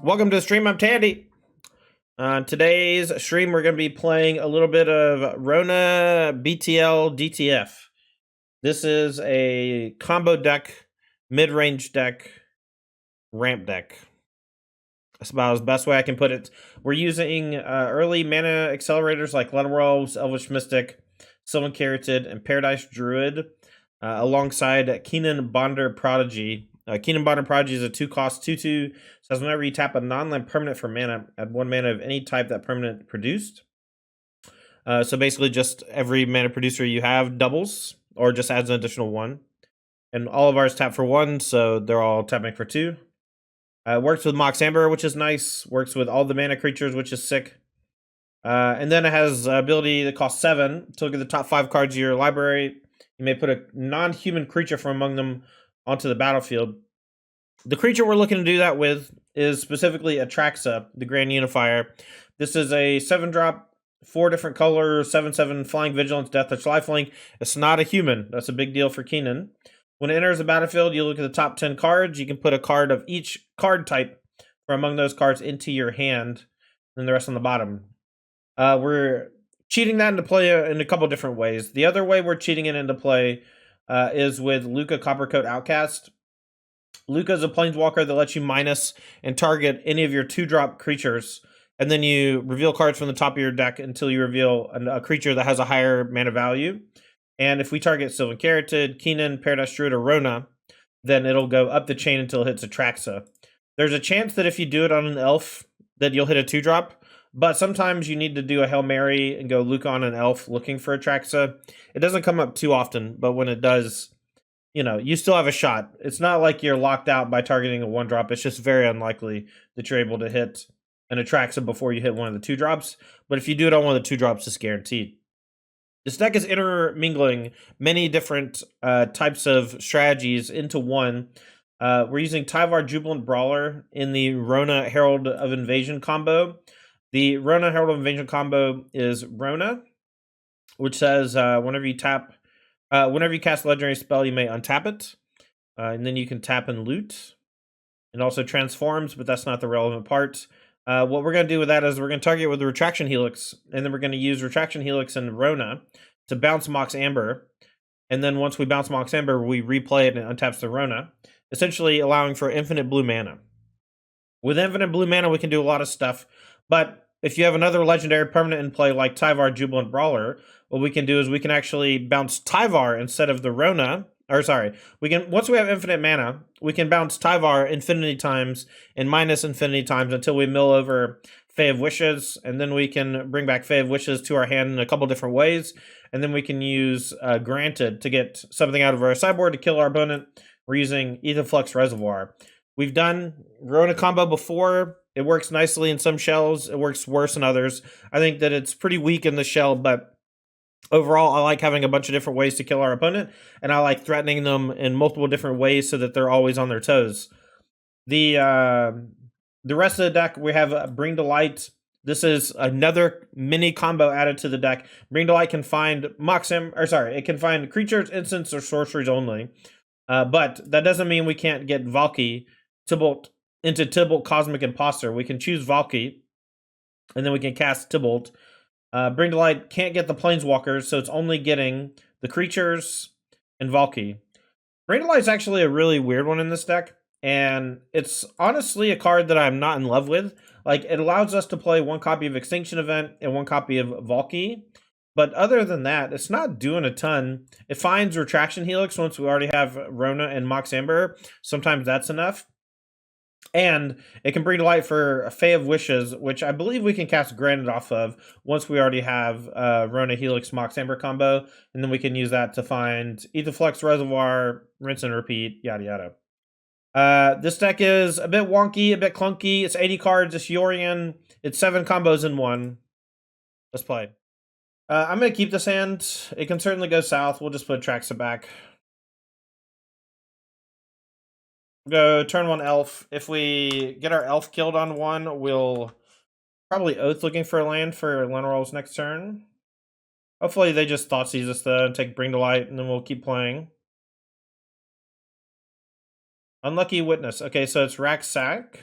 Welcome to the stream. I'm Tandy. Today's stream, we're going to be playing a little bit of Rona BTL DTF. This is a combo deck, mid-range deck, ramp deck. That's about the best way I can put it. We're using early mana accelerators like Lenwelves, Elvish Mystic, Sylvan Caryatid, and Paradise Druid, alongside Keenan Bonder Prodigy. Keenan Bonder Prodigy is a 2-cost 2/2. Says whenever you tap a non-land permanent for mana, add 1 mana of any type that permanent produced. So basically just every mana producer you have doubles, or just adds an additional 1. And all of ours tap for 1, so they're all tapping for 2. Works with Mox Amber, which is nice. Works with all the mana creatures, which is sick. And then it has ability that costs 7 to look at the top 5 cards of your library. You may put a non-human creature from among them onto the battlefield. The creature we're looking to do that with is specifically Atraxa, the Grand Unifier. This is a 7-drop, 4 different colors, 7/7 flying vigilance, death touch, lifelink. It's not a human. That's a big deal for Keenan. When it enters the battlefield, you look at the top 10 cards. You can put a card of each card type from among those cards into your hand, and the rest on the bottom. We're cheating that into play in a couple different ways. The other way we're cheating it into play is with Luca Coppercoat Outcast. Luca is a planeswalker that lets you minus and target any of your 2-drop creatures, and then you reveal cards from the top of your deck until you reveal a creature that has a higher mana value. And if we target Sylvan Caryatid, Keenan, Paradise Druid, or Rona, then it'll go up the chain until it hits Atraxa. There's a chance that if you do it on an elf, that you'll hit a 2-drop, but sometimes you need to do a Hail Mary and go Luca on an elf looking for Atraxa. It doesn't come up too often, but when it does, you still have a shot. It's not like you're locked out by targeting a 1-drop. It's just very unlikely that you're able to hit an Atraxa before you hit one of the 2-drops. But if you do it on one of the 2-drops, it's guaranteed. This deck is intermingling many different types of strategies into one. We're using Tyvar Jubilant Brawler in the Rona Herald of Invasion combo. The Rona Herald of Invasion combo is Rona, which says whenever you cast a legendary spell, you may untap it. And then you can tap and loot. It also transforms, but that's not the relevant part. What we're going to do with that is we're going to target with the Retraction Helix, and then we're going to use Retraction Helix and Rona to bounce Mox Amber. And then once we bounce Mox Amber, we replay it and it untaps the Rona, essentially allowing for infinite blue mana. With infinite blue mana, we can do a lot of stuff, but if you have another legendary permanent in play like Tyvar Jubilant Brawler, what we can do is we can actually bounce Tyvar instead of the Rona. Once we have infinite mana, we can bounce Tyvar infinity times and minus infinity times until we mill over Fae of Wishes, and then we can bring back Fae of Wishes to our hand in a couple different ways, and then we can use Granted to get something out of our sideboard to kill our opponent. We're using Aetherflux Reservoir. We've done Rona combo before. It works nicely in some shells. It works worse in others. I think that it's pretty weak in the shell, but overall, I like having a bunch of different ways to kill our opponent, and I like threatening them in multiple different ways so that they're always on their toes. The rest of the deck, we have Bring to Light. This is another mini combo added to the deck. Bring to Light can find it can find creatures, instants, or sorceries only. But that doesn't mean we can't get Valki into Tibalt Cosmic Imposter. We can choose Valki, and then we can cast Tibalt. Bring to Light can't get the Planeswalkers, so it's only getting the creatures and Valki. Bring to Light is actually a really weird one in this deck, and it's honestly a card that I'm not in love with. Like, it allows us to play 1 copy of Extinction Event and 1 copy of Valki, but other than that, it's not doing a ton. It finds Retraction Helix once we already have Rona and Mox Amber. Sometimes that's enough. And it can bring to light for a Fae of Wishes, which I believe we can cast Granted off of once we already have Rona Helix Mox Amber combo. And then we can use that to find Aetherflux Reservoir, rinse and repeat, yada yada. This deck is a bit wonky, a bit clunky. It's 80 cards, it's Yorion. It's 7 combos in 1. Let's play. I'm going to keep this hand. It can certainly go south. We'll just put Atraxa back. Go turn 1 elf. If we get our elf killed on 1, we'll probably Oath looking for a land for Lenwelves next turn. Hopefully they just Thoughtseize us though and take Bring to Light, and then we'll keep playing. Unlucky Witness. Okay, so it's Rack Sack.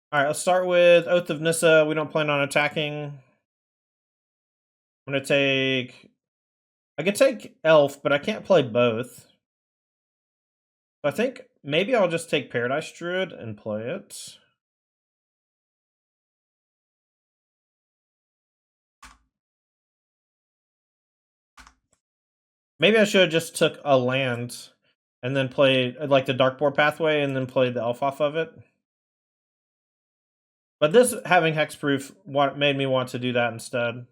All right, let's start with Oath of Nissa. We don't plan on attacking. I'm gonna take. I could take Elf, but I can't play both. I think maybe I'll just take Paradise Druid and play it. Maybe I should have just took a land and then played like the Darkboard pathway and then played the Elf off of it. But this having Hexproof made me want to do that instead.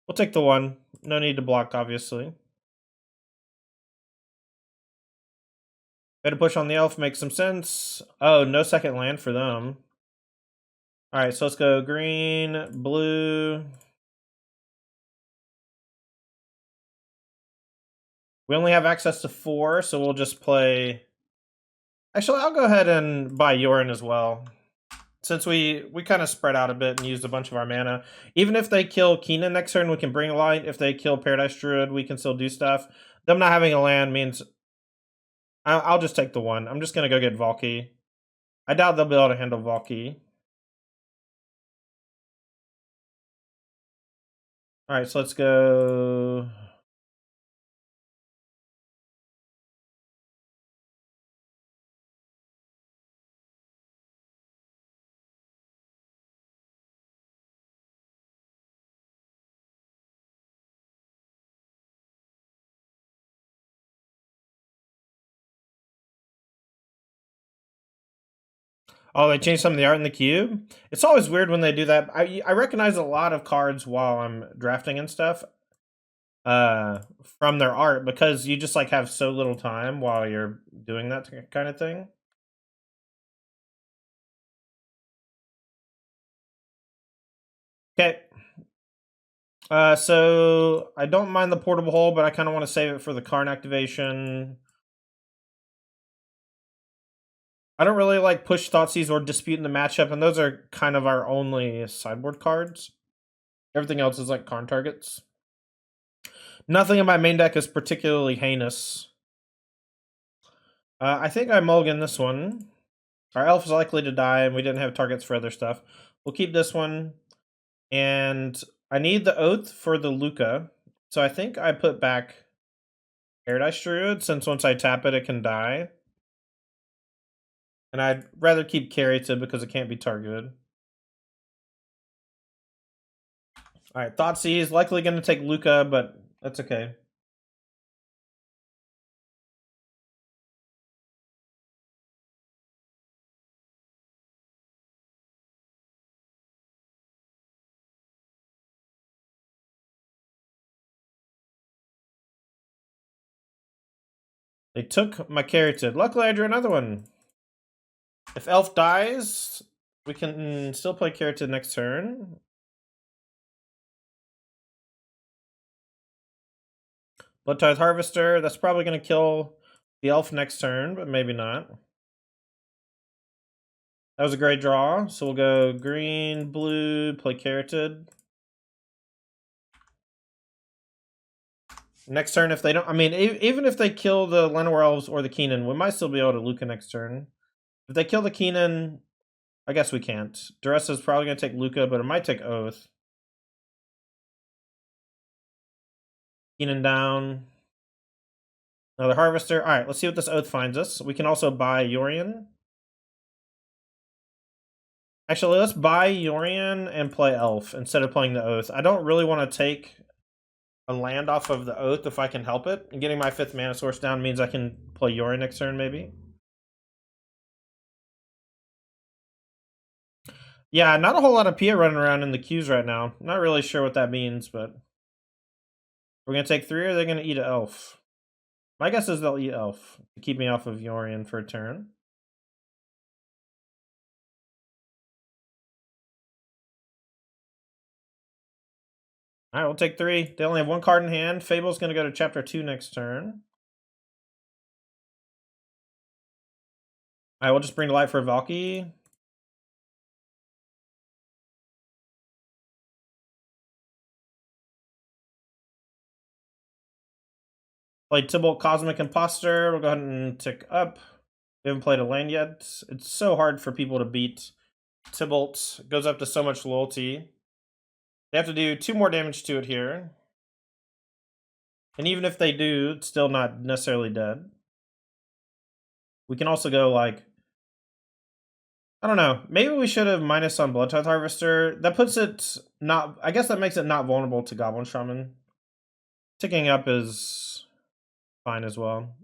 We'll take the one. No need to block, obviously. Way to push on the Elf makes some sense. Oh, no second land for them. Alright, so let's go green, blue. We only have access to 4, so we'll just play... Actually, I'll go ahead and buy Yorin as well. Since we kind of spread out a bit and used a bunch of our mana. Even if they kill Keenan next turn, we can bring a light. If they kill Paradise Druid, we can still do stuff. Them not having a land means... I'll just take the one. I'm just going to go get Valky. I doubt they'll be able to handle Valky. Alright, so let's go... Oh, they changed some of the art in the cube? It's always weird when they do that. I recognize a lot of cards while I'm drafting and stuff from their art because you just like have so little time while you're doing that kind of thing. Okay. So I don't mind the portable hole, but I kind of want to save it for the Karn activation. I don't really like Push Thoughtseize or Dispute in the matchup, and those are kind of our only sideboard cards. Everything else is like Karn targets. Nothing in my main deck is particularly heinous. I think I mulligan this one. Our elf is likely to die, and we didn't have targets for other stuff. We'll keep this one. And I need the Oath for the Luca. So I think I put back Paradise Druid, since once I tap it, it can die. And I'd rather keep Caryatid because it can't be targeted. Alright, Thoughtseize is likely going to take Luca, but that's okay. They took my Caryatid. Luckily, I drew another one. If Elf dies, we can still play Caryatid next turn. Bloodtithe Harvester, that's probably going to kill the Elf next turn, but maybe not. That was a great draw, so we'll go green, blue, play Caryatid. Next turn, if they don't... I mean, even if they kill the Llanowar Elves or the Keenan, we might still be able to Luca next turn. If they kill the Keenan, I guess we can't. Duressa is probably going to take Luca, but it might take Oath. Keenan down. Another Harvester. Alright, let's see what this Oath finds us. We can also buy Yorion. Actually, let's buy Yorion and play Elf instead of playing the Oath. I don't really want to take a land off of the Oath if I can help it. And getting my 5th mana source down means I can play Yorion next turn, maybe. Yeah, not a whole lot of Pia running around in the queues right now. Not really sure what that means, but... We're going to take 3 or they're going to eat an Elf? My guess is they'll eat Elf to keep me off of Yorion for a turn. Alright, we'll take 3. They only have 1 card in hand. Fable's going to go to Chapter 2 next turn. Alright, we'll just bring to light for Valky. Play Tybalt Cosmic Imposter. We'll go ahead and tick up. We haven't played a land yet. It's so hard for people to beat Tybalt goes up to so much loyalty. They have to do 2 more damage to it here. And even if they do, it's still not necessarily dead. We can also go like, I don't know, maybe we should have minus on Blood Tithe Harvester. That puts it not, I guess that makes it not vulnerable to Goblin Shaman. Ticking up is fine as well.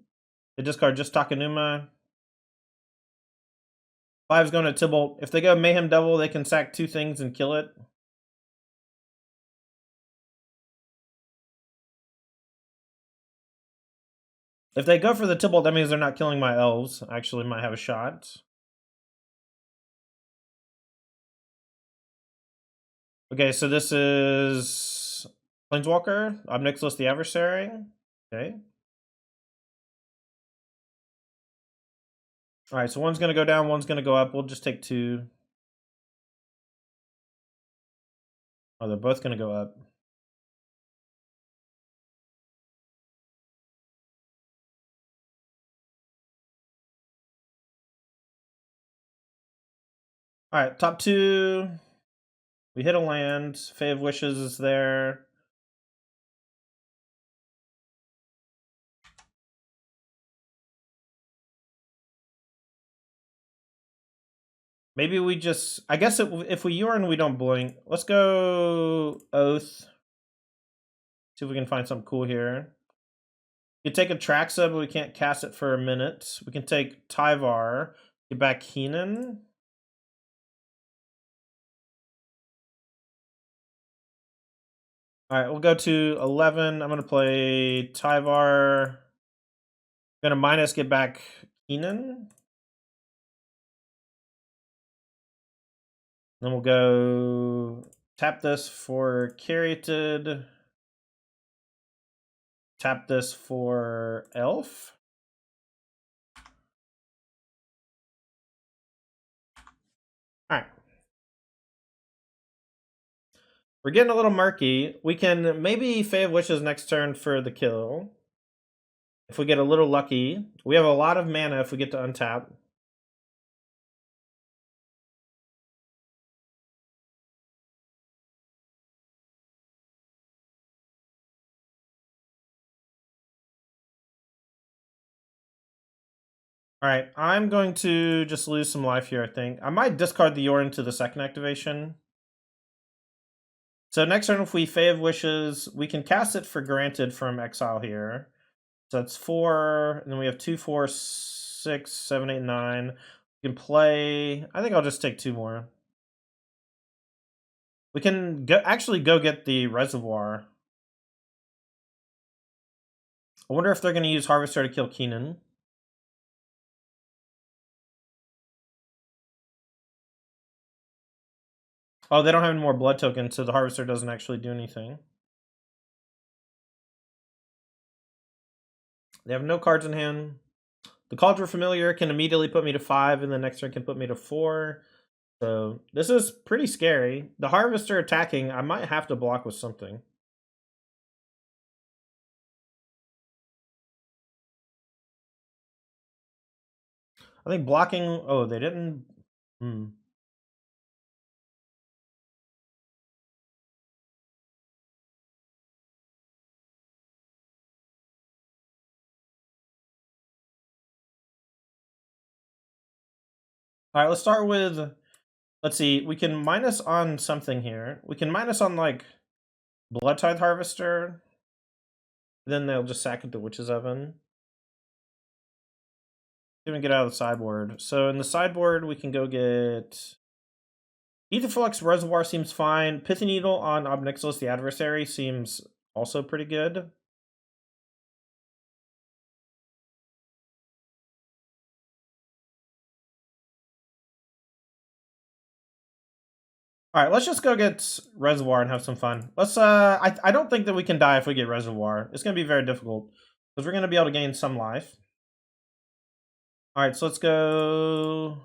They discard just Takenuma. 5's going to Tybalt. If they go Mayhem Devil, they can sack 2 things and kill it. If they go for the Tybalt, that means they're not killing my elves. I actually might have a shot. Okay, so this is Planeswalker, Obnixilis the Adversary. Okay. Alright, so one's going to go down, one's going to go up. We'll just take 2. Oh, they're both going to go up. Alright, top 2. We hit a land. Fae of Wishes is there. Maybe we just, I guess if we Urine, we don't blink. Let's go Oath. See if we can find something cool here. We can take a Traxa, but we can't cast it for a minute. We can take Tyvar, get back Keenan. Alright, we'll go to 11. I'm going to play Tyvar. I'm going to minus, get back Keenan. Then we'll go tap this for Caryatid. Tap this for Elf. Alright. We're getting a little murky. We can maybe Fae of Wishes next turn for the kill. If we get a little lucky. We have a lot of mana if we get to untap. Alright, I'm going to just lose some life here, I think. I might discard the Yorn to the second activation. So next turn, if we Fae of Wishes, we can cast it for granted from exile here. So that's 4, and then we have 2, 4, 6, 7, 8, 9. We can play, I think I'll just take 2 more. We can actually go get the Reservoir. I wonder if they're going to use Harvester to kill Keenan. Oh, they don't have any more blood tokens, so the Harvester doesn't actually do anything. They have no cards in hand. The Cauldron Familiar can immediately put me to 5, and the next turn can put me to 4. So this is pretty scary. The Harvester attacking, I might have to block with something. I think blocking... Oh, they didn't... Alright, let's start with... Let's see, we can minus on something here. We can minus on, like, Blood Tithe Harvester. Then they'll just sack it to Witch's Oven. Even get out of the sideboard. So in the sideboard, we can go get... Aetherflux Reservoir seems fine. Pithy Needle on Obnixilis the Adversary seems also pretty good. All right, let's just go get Reservoir and have some fun. Let's. I don't think that we can die if we get Reservoir. It's gonna be very difficult because we're gonna be able to gain some life. All right, so let's go.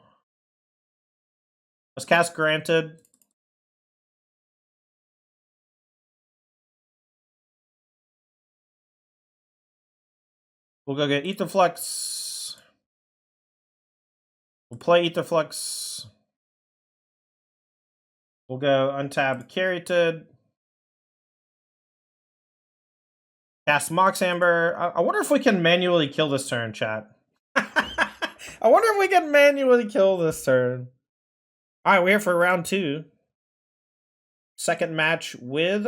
Let's cast Granted. We'll go get Aetherflux. We'll play Aetherflux. We'll go untap Carried. Cast Mox Amber. I wonder if we can manually kill this turn, chat. I wonder if we can manually kill this turn. Alright, we're here for round 2. Second match with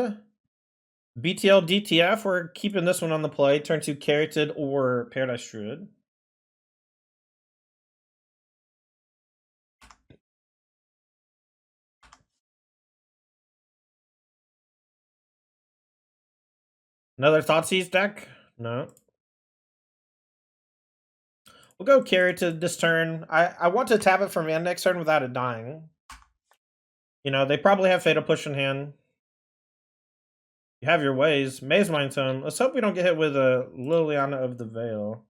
BTL DTF. We're keeping this one on the play. Turn 2 Carried or Paradise Druid. Another Thoughtseize deck? No. We'll go Carried this turn. I want to tap it from hand next turn without it dying. You know, they probably have Fatal Push in hand. You have your ways. Maze Mind Tome. Let's hope we don't get hit with a Liliana of the Veil.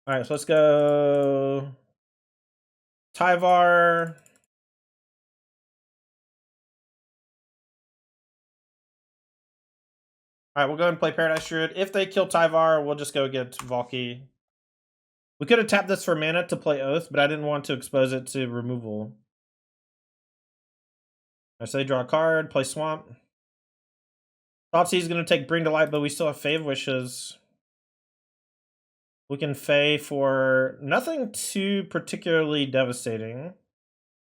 Alright, so let's go Tyvar. Alright, we'll go ahead and play Paradise Druid. If they kill Tyvar, we'll just go get Valky. We could have tapped this for mana to play Oath, but I didn't want to expose it to removal. Alright, so they draw a card, play Swamp. Thoughtseize going to take Bring to Light, but we still have Fave Wishes. We can Fey for nothing too particularly devastating.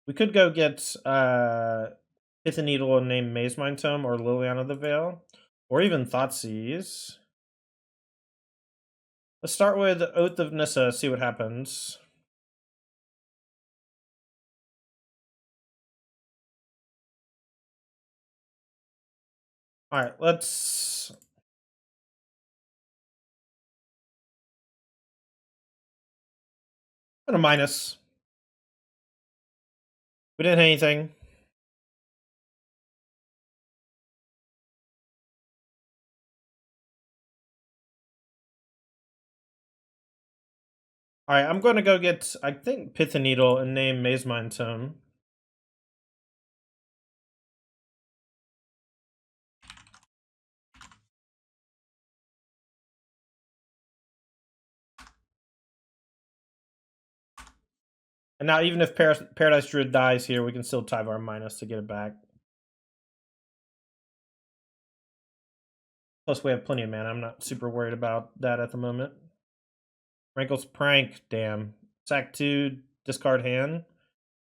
We could go get Pith and Needle and name Maze Mind Tome or Liliana the Veil. Or even Thoughtseize. Let's start with Oath of Nissa, see what happens. Alright, let's... Put a minus. We didn't hit anything. Alright, I'm going to go get, I think, Pith and Needle and name Maze Mind Tome. And now even if Paradise Druid dies here, we can still Tyvar minus to get it back. Plus we have plenty of mana. I'm not super worried about that at the moment. Rankle's Prank, damn. Sack 2, discard hand.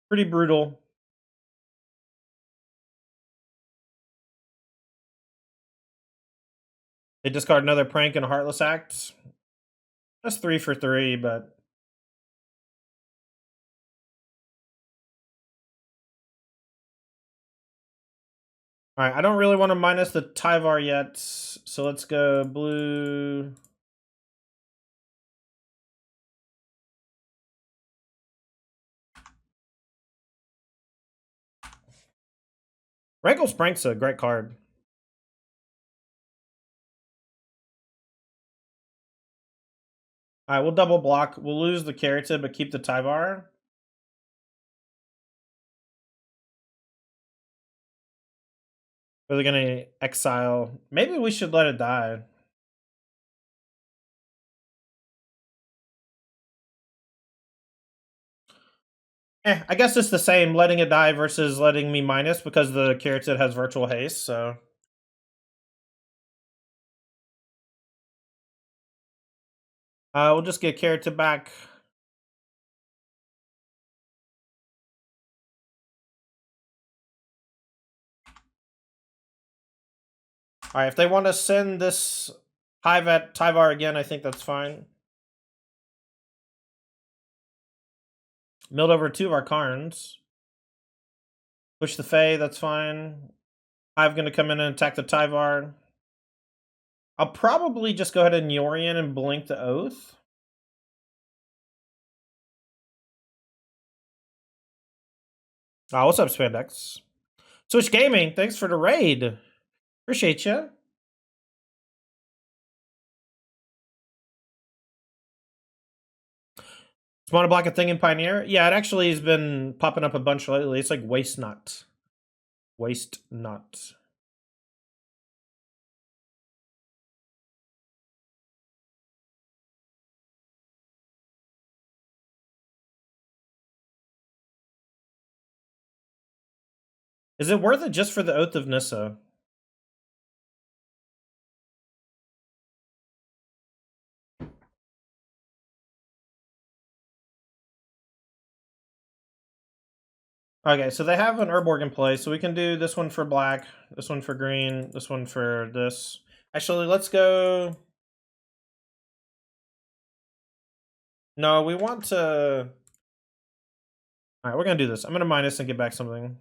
Pretty brutal. They discard another Prank and a Heartless Act. That's 3 for 3, but... Alright, I don't really want to minus the Tyvar yet, so let's go blue... Rankle's Prank's a great card. Alright, we'll double block. We'll lose the Carotid, but keep the Tyvar. Are they gonna exile? Maybe we should let it die. I guess it's the same, letting it die versus letting me minus, because the Carotid has virtual haste, so... we'll just get Carotid back. Alright, if they want to send this Hive at Tyvar again, I think that's fine. Milled over 2 of our Karns. Push the Fae, that's fine. Hive gonna come in and attack the Tyvar. I'll probably just go ahead and Yorion and blink the Oath. Oh, what's up, Spandex? Switch Gaming, thanks for the raid. Appreciate you. Want to block a thing in Pioneer? Yeah, it actually has been popping up a bunch lately. It's like Waste Not. Waste Not. Is it worth it just for the Oath of Nissa? Okay, so they have an Herb Organ play, so we can do this one for black, this one for green, this one for this. Actually, let's go... No, we want to... Alright, we're gonna do this. I'm gonna minus and get back something.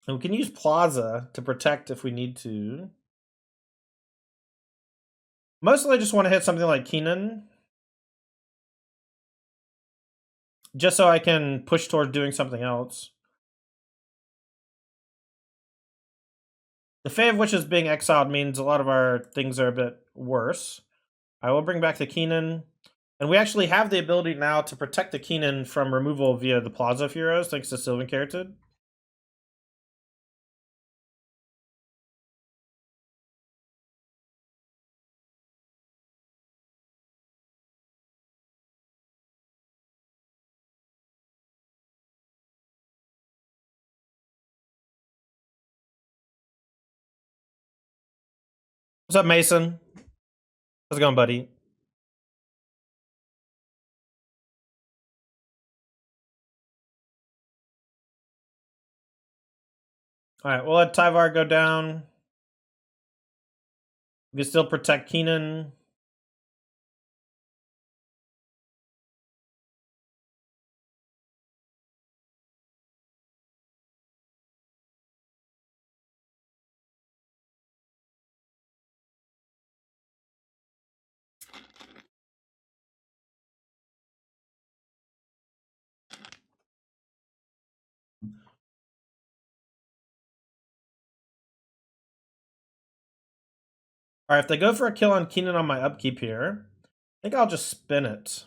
And we can use Plaza to protect if we need to. Mostly I just want to hit something like Keenan. Just so I can push towards doing something else. The Fae of Witches being exiled means a lot of our things are a bit worse. I will bring back the Keenan. And we actually have the ability now to protect the Keenan from removal via the Plaza of Heroes, thanks to Sylvan Carotid. What's up, Mason? How's it going, buddy? Alright, we'll let Tyvar go down. We can still protect Keenan. Alright, if they go for a kill on Keenan on my upkeep here, I think I'll just spin it.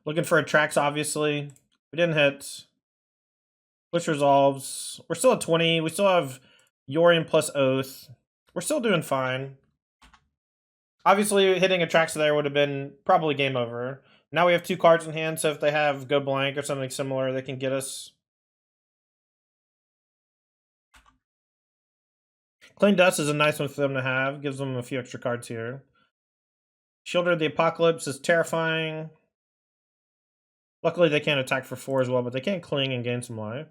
Looking for attracts, obviously. We didn't hit. Push resolves. We're still at 20. We still have Yorion plus Oath. We're still doing fine. Obviously, hitting attracts there would have been probably game over. Now we have 2 cards in hand, so if they have Go Blank or something similar, they can get us. Clean Dust is a nice one for them to have. Gives them a few extra cards here. Shielder of the Apocalypse is terrifying. Luckily, they can't attack for 4 as well, but they can cling and gain some life.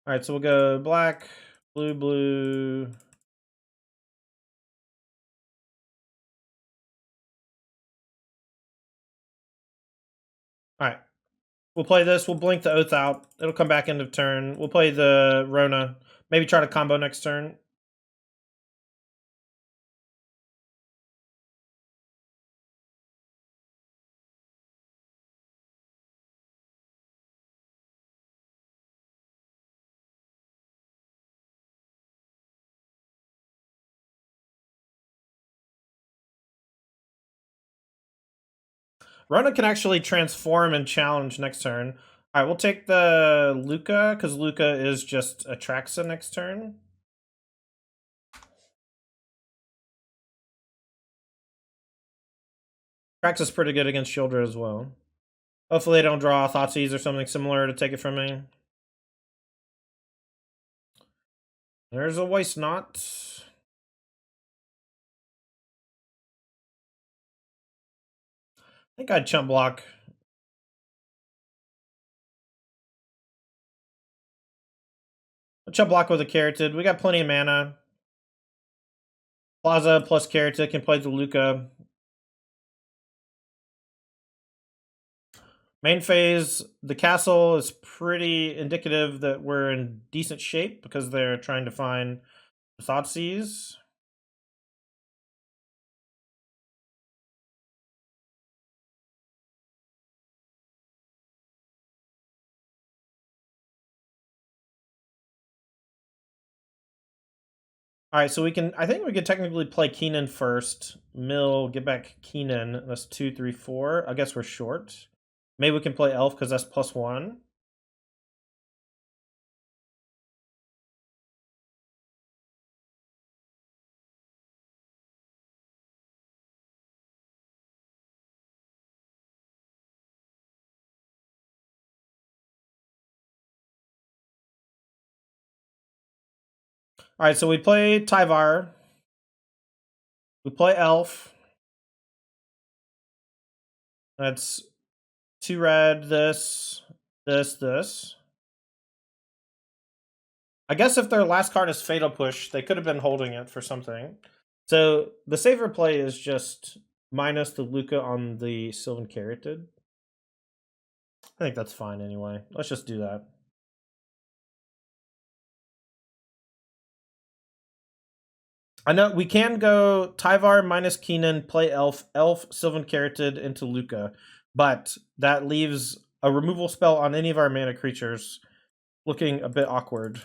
Alright, so we'll go black, blue, blue. Alright. We'll play this. We'll blink the Oath out. It'll come back end of turn. We'll play the Rona. Maybe try to combo next turn. Rona can actually transform and challenge next turn. Alright, we'll take the Luca, because Luca is just Atraxa next turn. Atraxa's pretty good against Shielder as well. Hopefully they don't draw Thoughtseize or something similar to take it from me. There's a Waste Not. I think I'd chump block. I'll chump block with a Carotid. We got plenty of mana. Plaza plus Carotid can play the Luca. Main phase, the castle is pretty indicative that we're in decent shape because they're trying to find Thoughtseize. Alright, so we can, I think we could technically play Keenan first. Mill, get back Keenan. That's 2, 3, 4. I guess we're short. Maybe we can play Elf because that's +1. Alright, so we play Tyvar. We play Elf. That's 2 red, this. I guess if their last card is Fatal Push, they could have been holding it for something. So the safer play is just minus the Luca on the Sylvan Caryatid. I think that's fine anyway. Let's just do that. I know we can go Tyvar minus Keenan, play Elf, Sylvan Caryatid into Luca, but that leaves a removal spell on any of our mana creatures looking a bit awkward.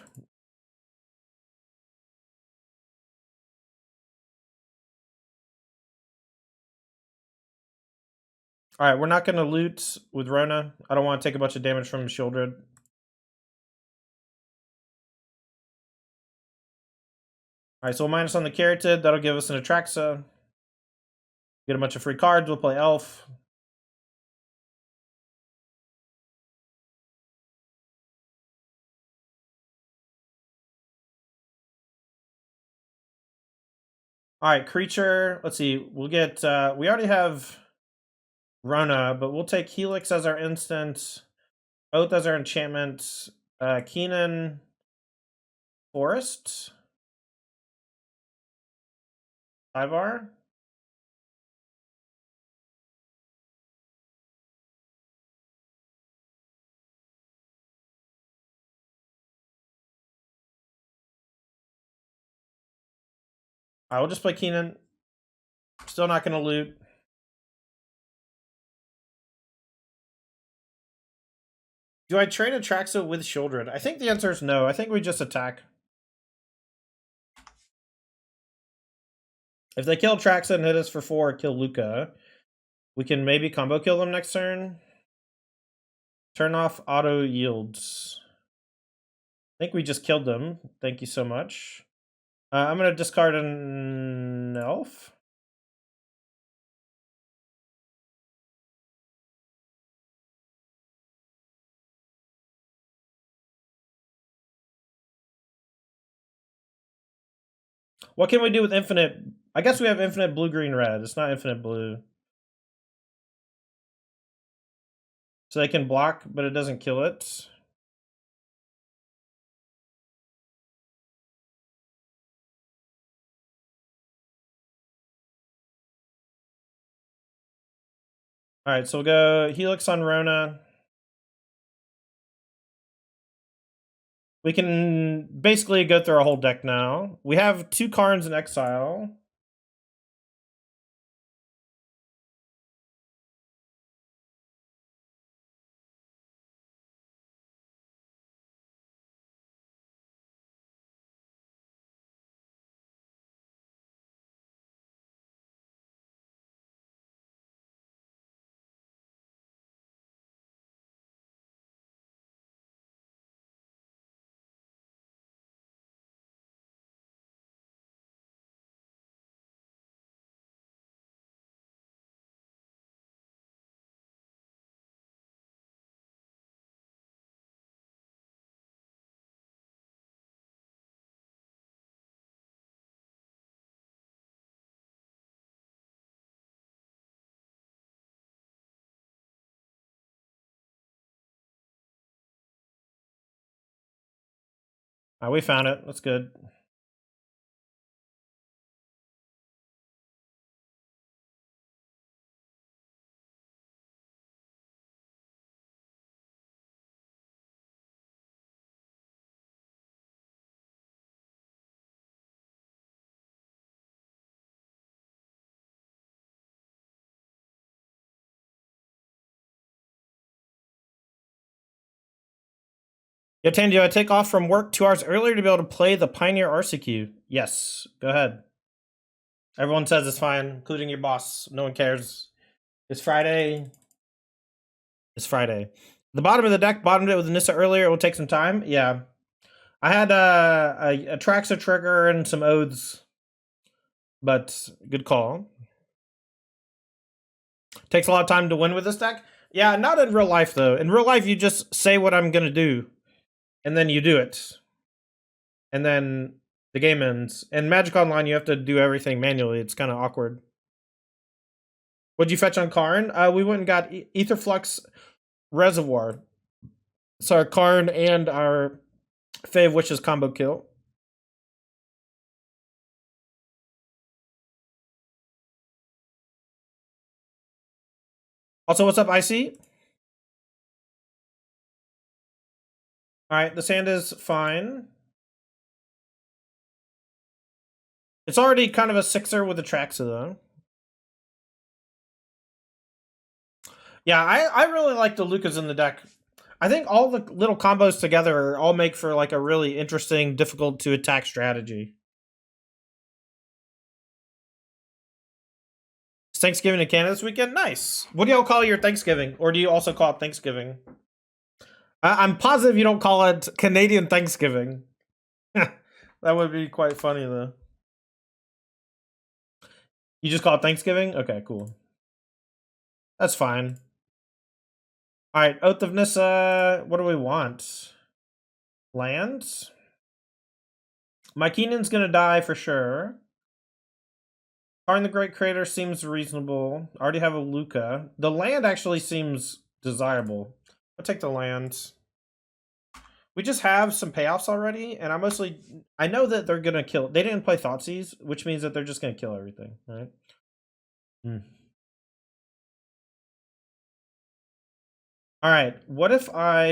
Alright, we're not going to loot with Rona. I don't want to take a bunch of damage from Shieldred. Alright, so we'll minus on the Caryatid. That'll give us an Atraxa. Get a bunch of free cards. We'll play Elf. Alright, creature. Let's see. We'll get... we already have Rona, but we'll take Helix as our instant. Oath as our enchantment. Keenan... Forest. Tyvar. I will just play Keenan. Still not going to loot. Do I trade Atraxa with Shieldred? I think the answer is no. I think we just attack. If they kill Atraxa and hit us for 4 or kill Luca, we can maybe combo kill them next turn. Turn off auto yields. I think we just killed them. Thank you so much. I'm going to discard an Elf. What can we do with infinite? I guess we have infinite blue, green, red. It's not infinite blue. So they can block, but it doesn't kill it. Alright, so we'll go Helix on Rona. We can basically go through our whole deck now. We have 2 Karns in exile. We found it. That's good. Yo, Tandy, do I take off from work 2 hours earlier to be able to play the Pioneer RCQ? Yes, go ahead. Everyone says it's fine, including your boss. No one cares. It's Friday. It's Friday. The bottom of the deck, bottomed it with Nissa earlier. It will take some time. Yeah. I had a Traxa trigger and some Oaths, but good call. Takes a lot of time to win with this deck. Yeah, not in real life, though. In real life, you just say what I'm going to do, and then you do it. And then the game ends. In Magic Online, you have to do everything manually. It's kind of awkward. What'd you fetch on Karn? We went and got Etherflux Reservoir. So our Karn and our Fave Wishes combo kill. Also, what's up, Icy? Alright, the sand is fine. It's already kind of a 6er with the Traxa, though. Yeah, I really like the Lucas in the deck. I think all the little combos together all make for like a really interesting, difficult to attack strategy. It's Thanksgiving in Canada this weekend? Nice. What do y'all call your Thanksgiving? Or do you also call it Thanksgiving? I'm positive you don't call it Canadian Thanksgiving. That would be quite funny, though. You just call it Thanksgiving? Okay, cool. That's fine. Alright, Oath of Nissa. What do we want? Lands? My Keenan's gonna die for sure. Karn the Great Creator seems reasonable. I already have a Luca. The land actually seems desirable. I'll take the land. We just have some payoffs already, and I know that they're gonna kill. They didn't play Thoughtseize, which means that they're just gonna kill everything, right? Alright, what if I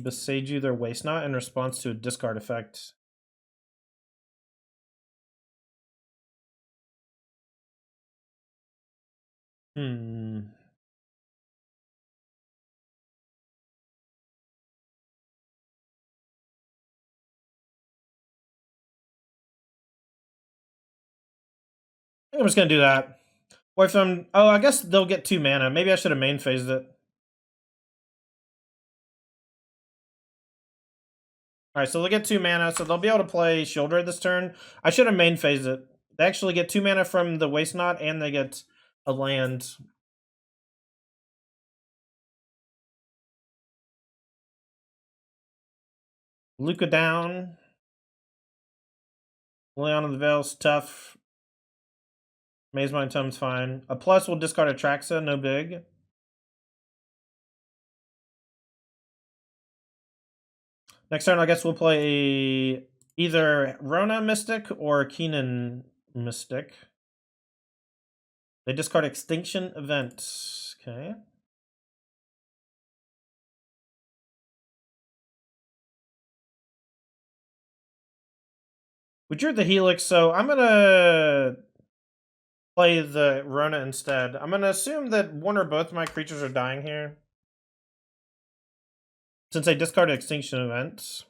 Besage you their Waste Knot in response to a discard effect? I think I'm just gonna do that. Or if I'm... Oh, I guess they'll get 2 mana. Maybe I should have main phased it. Alright, so they'll get 2 mana, so they'll be able to play Shieldred this turn. I should have main phased it. They actually get 2 mana from the Waste Knot, and they get a land. Luca down. Leon of the Veil's tough. Maze Mind Tome's fine. A plus will discard a Traxa, no big. Next turn, I guess we'll play either Rona Mystic or Keenan Mystic. They discard Extinction Event. Okay. We drew the Helix, so I'm gonna play the Rona instead. I'm gonna assume that one or both of my creatures are dying here, since they discarded Extinction Events.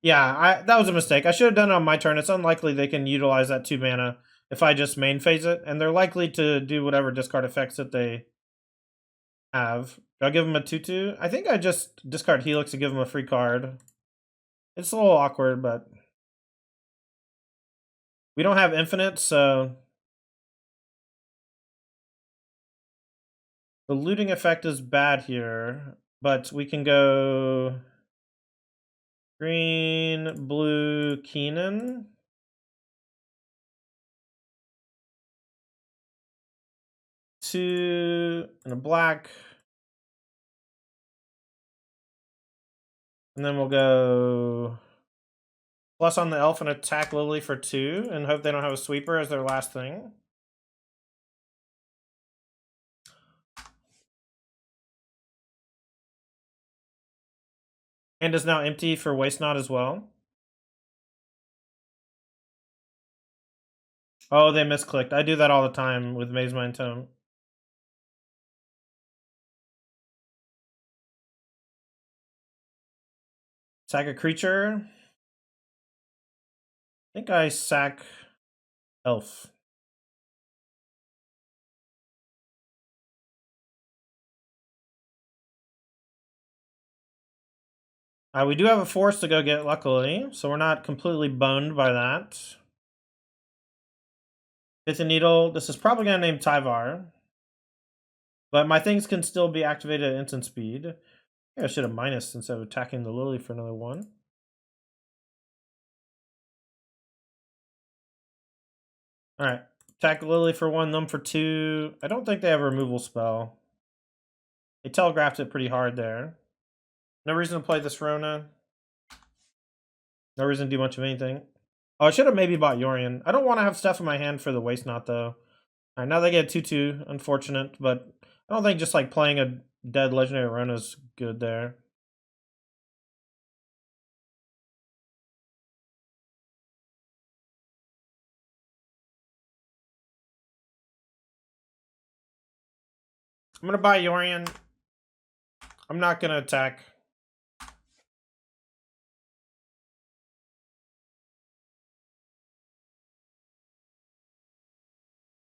Yeah, that was a mistake. I should have done it on my turn. It's unlikely they can utilize that 2 mana if I just main phase it, and they're likely to do whatever discard effects that they have. Do I give them a 2/2? I think I just discard Helix to give them a free card. It's a little awkward, but we don't have infinite, so the looting effect is bad here, but we can go green, blue, Keenan. Two and a black. And then we'll go plus on the elf and attack Lily for 2 and hope they don't have a sweeper as their last thing. And is now empty for Waste Knot as well. Oh, they misclicked. I do that all the time with Maze Mind Tome. Sack a creature. I think I sack elf. We do have a force to go get, luckily, so we're not completely boned by that. It's a needle. This is probably going to name Tyvar. But my things can still be activated at instant speed. Yeah, I should have minus instead of attacking the Lily for another 1. Alright. Attack Lily for 1, them for 2. I don't think they have a removal spell. They telegraphed it pretty hard there. No reason to play this Rona. No reason to do much of anything. Oh, I should have maybe bought Yorion. I don't want to have stuff in my hand for the Waste Knot, though. Alright, now they get 2-2. Unfortunate, but I don't think just like playing a dead Legendary Rona is good there. I'm going to buy Yorion. I'm not going to attack.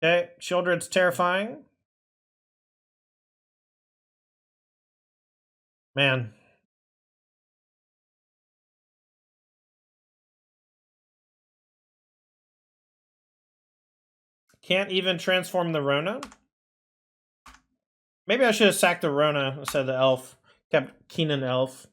Okay, Shieldred's terrifying. Man. Can't even transform the Rona? Maybe I should have sacked the Rona instead of the Elf. Kept Keenan Elf.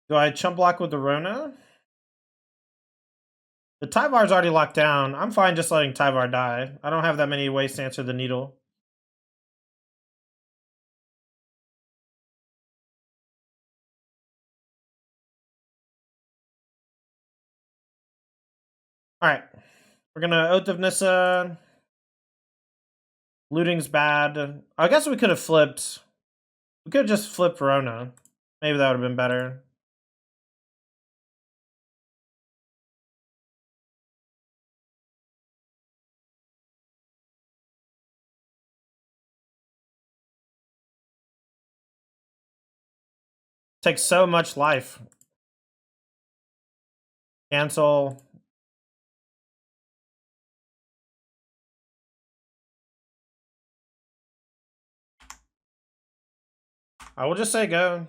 Do I chump block with the Rona? The Tyvar's already locked down. I'm fine just letting Tyvar die. I don't have that many ways to answer the needle. Alright. We're gonna Oath of Nissa. Looting's bad. I guess we could have flipped. We could have just flipped Rona. Maybe that would have been better. Takes so much life. Cancel. I will just say go.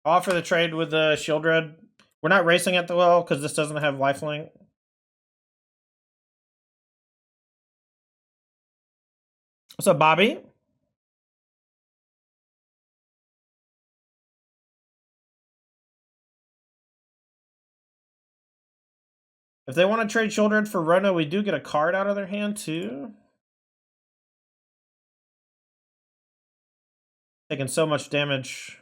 Offer the trade with the Shieldred. We're not racing at the well because this doesn't have lifelink. What's up, Bobby? If they want to trade Shieldred for Rona, we do get a card out of their hand too. Taking so much damage.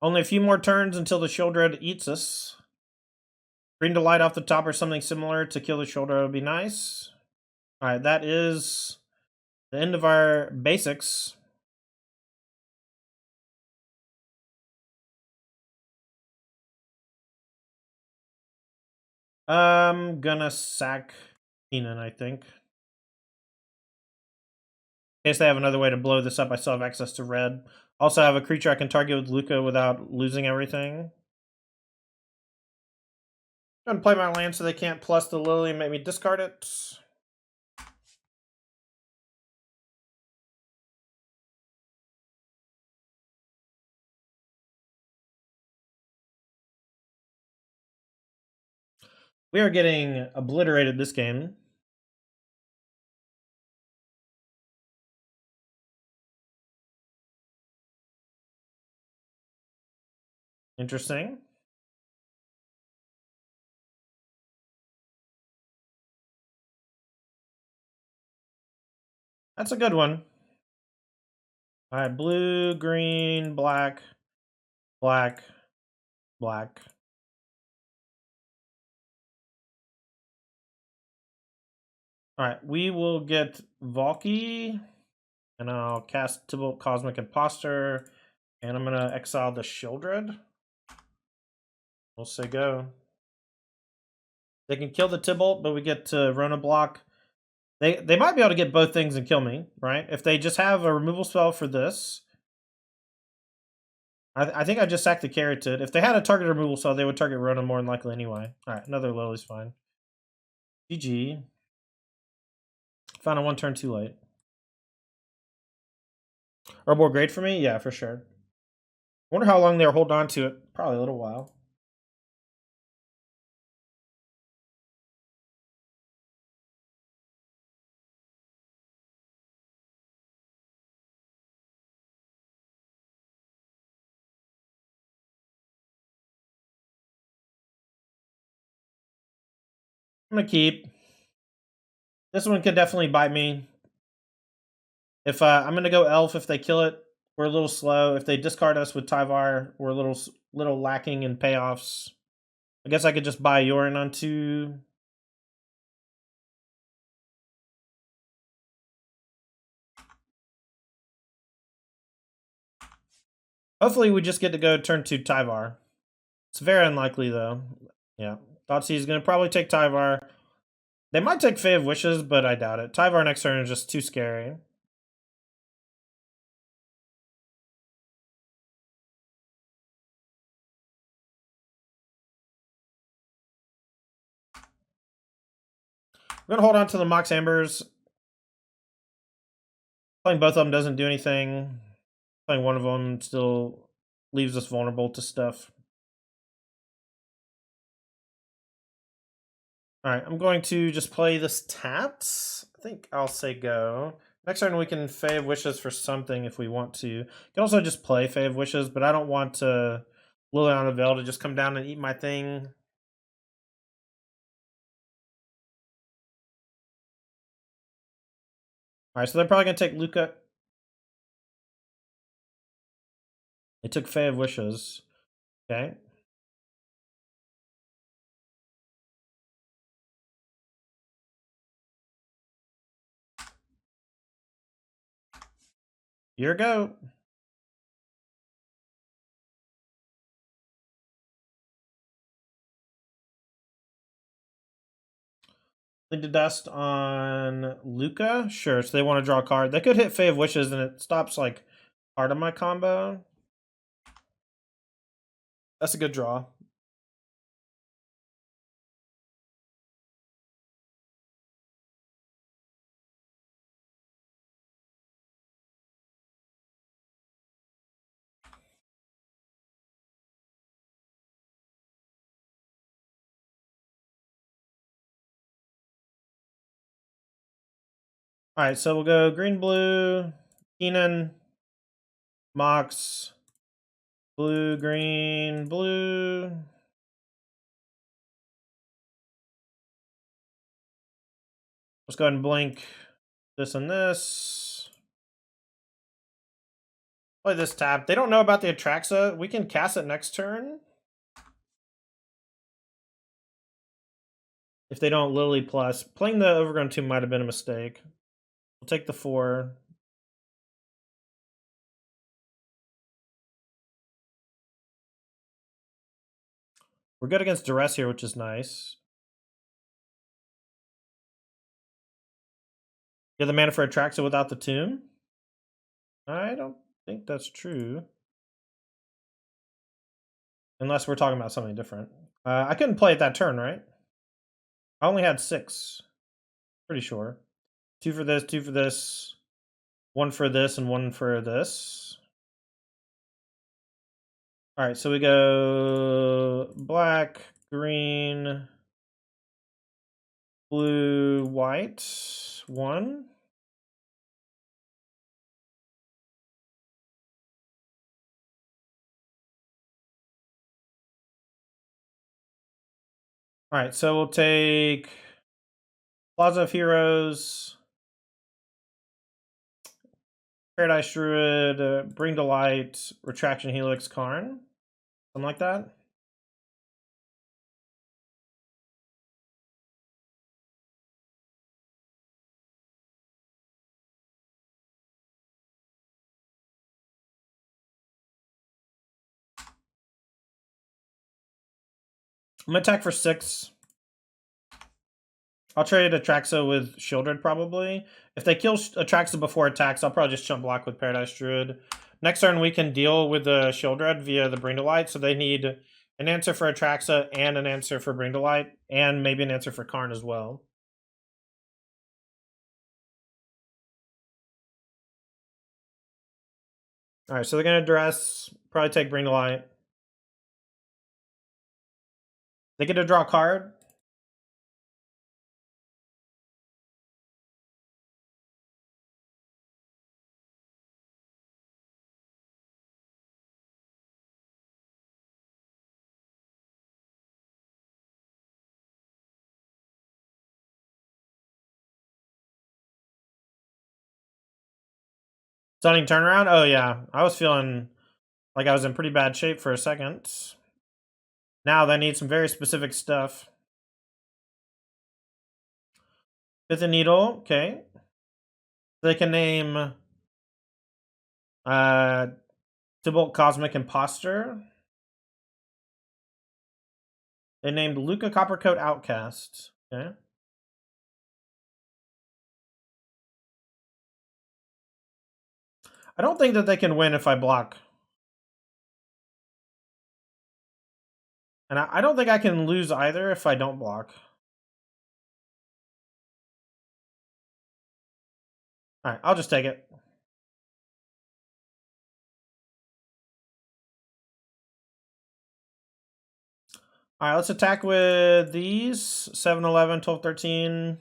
Only a few more turns until the Shieldred eats us. Green to light off the top or something similar to kill the Shieldred would be nice. Alright, that is the end of our basics. I'm gonna sack Keenan, I think. In case they have another way to blow this up, I still have access to red. Also have a creature I can target with Luca without losing everything. I'm gonna play my land so they can't plus the Lily and make me discard it. We are getting obliterated this game. Interesting. That's a good one. Alright, blue, green, black, black, black. Alright, we will get Valky, and I'll cast Tybalt Cosmic Imposter, and I'm gonna exile the Shieldred. We'll say go. They can kill the Tybalt, but we get to Rona block. They might be able to get both things and kill me, right? If they just have a removal spell for this. I think I just sacked the Carotid. If they had a target removal spell, they would target Rona more than likely anyway. Alright, another Lily's fine. GG. Found a 1 turn too late. Herbal great for me? Yeah, for sure. Wonder how long they'll hold on to it. Probably a little while. I'm gonna keep. This one could definitely bite me. If I'm gonna go elf if they kill it, we're a little slow. If they discard us with Tyvar, we're a little lacking in payoffs. I guess I could just buy Yorin on 2. Hopefully we just get to go turn 2 Tyvar. It's very unlikely though. Yeah. Thoughtsei's gonna probably take Tyvar. They might take Fae of Wishes, but I doubt it. Tyvar next turn is just too scary. We're gonna hold on to the Mox Ambers. Playing both of them doesn't do anything. Playing one of them still leaves us vulnerable to stuff. Alright, I'm going to just play this tapped. I think I'll say go. Next turn we can Fae of Wishes for something if we want to. You can also just play Fae of Wishes, but I don't want to Liliana Veil to just come down and eat my thing. Alright, so they're probably going to take Luca. They took Fae of Wishes. Okay. Here we go. Lead to Dust on Luca? Sure, so they want to draw a card. They could hit Fae of Wishes and it stops, like, part of my combo. That's a good draw. Alright, so we'll go green, blue, Keenan, Mox, blue, green, blue. Let's go ahead and blink this and this. Play this tap. They don't know about the Atraxa. We can cast it next turn. If they don't Lily plus. Playing the Overgrown 2 might have been a mistake. We'll take the 4. We're good against Duress here, which is nice. You have the mana for Atraxa without the tomb? I don't think that's true. Unless we're talking about something different. I couldn't play it that turn, right? I only had 6. Pretty sure. 2 for this, 2 for this. 1 for this, and 1 for this. Alright, so we go black, green, blue, white. 1. Alright, so we'll take Plaza of Heroes, Paradise Druid, Bring to Light, Retraction Helix, Karn. Something like that. I'm gonna attack for 6. I'll trade Atraxa with Shieldred probably. If they kill Atraxa before attacks, I'll probably just chump block with Paradise Druid. Next turn, we can deal with the Shieldred via the Bring to Light, so they need an answer for Atraxa and an answer for Bring to Light, and maybe an answer for Karn as well. Alright, so they're gonna address, probably take Bring to Light. They get to draw a card. Stunning turnaround? Oh yeah. I was feeling like I was in pretty bad shape for a second. Now they need some very specific stuff. Fifth and Needle, okay. They can name Tybalt Cosmic Imposter. They named Luca Coppercoat Outcast. Okay. I don't think that they can win if I block. And I don't think I can lose either if I don't block. Alright, I'll just take it. Alright, let's attack with these. 7, 11, 12, 13.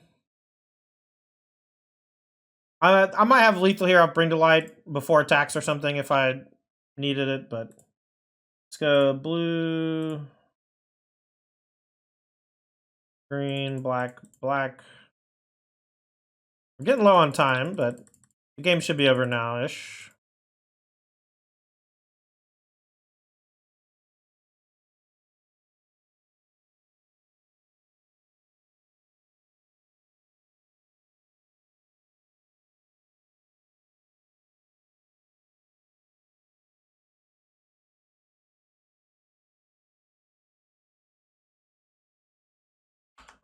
I might have lethal here. I'll Bring to Light before attacks or something if I needed it, but let's go blue, green, black, black. We're getting low on time, but the game should be over now-ish.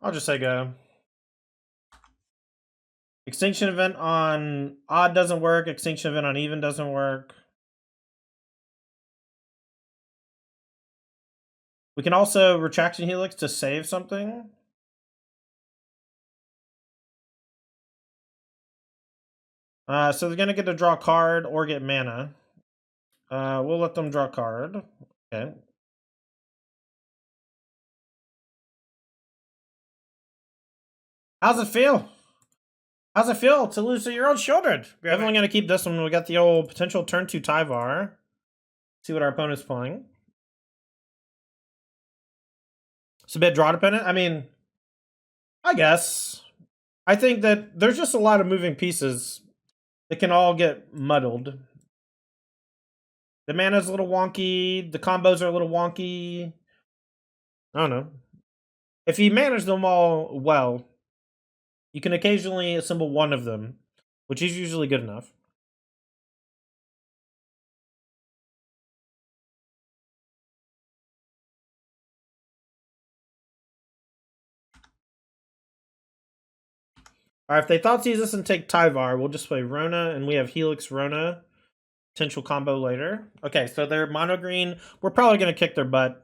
I'll just say go. Extinction event on odd doesn't work. Extinction event on even doesn't work. We can also Retraction Helix to save something. So they're going to get to draw a card or get mana. We'll let them draw a card. Okay. How's it feel? How's it feel to lose to your own children? We're definitely going to keep this one. We got the old potential turn 2 Tyvar. See what our opponent's playing. It's a bit draw dependent. I mean, I guess. I think that there's just a lot of moving pieces that can all get muddled. The mana's a little wonky. The combos are a little wonky. I don't know. If you manage them all well, you can occasionally assemble one of them, which is usually good enough. Alright, if they thought seize this and take Tyvar, we'll just play Rona, and we have Helix Rona. Potential combo later. Okay, so they're mono green. We're probably going to kick their butt.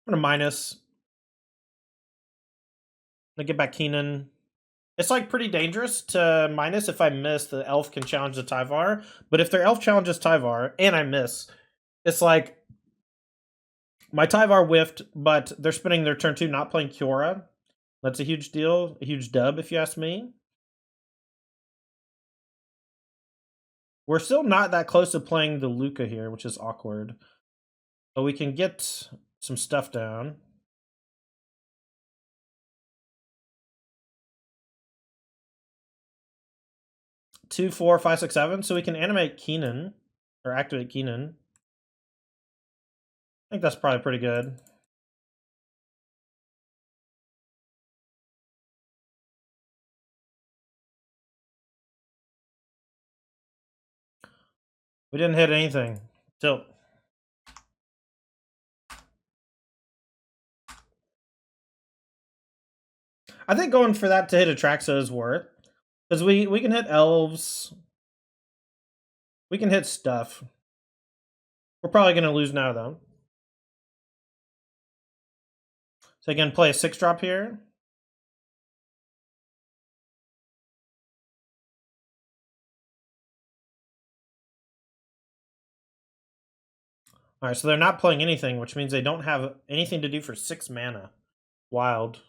I'm going to minus. I'm going to get back Keenan. It's like pretty dangerous to minus. If I miss, the elf can challenge the Tyvar. But if their elf challenges Tyvar and I miss, it's like my Tyvar whiffed, but they're spending their turn 2 not playing Kiora. That's a huge deal, a huge dub if you ask me. We're still not that close to playing the Luca here, which is awkward. But we can get some stuff down. Two, 4, 5, 6, 7. So we can animate Keenan or activate Keenan. I think that's probably pretty good. We didn't hit anything. Tilt. I think going for that to hit Atraxa is worth. Because we can hit elves. We can hit stuff. We're probably going to lose now, though. So again, play a 6-drop here. Alright, so they're not playing anything, which means they don't have anything to do for 6 mana. Wild.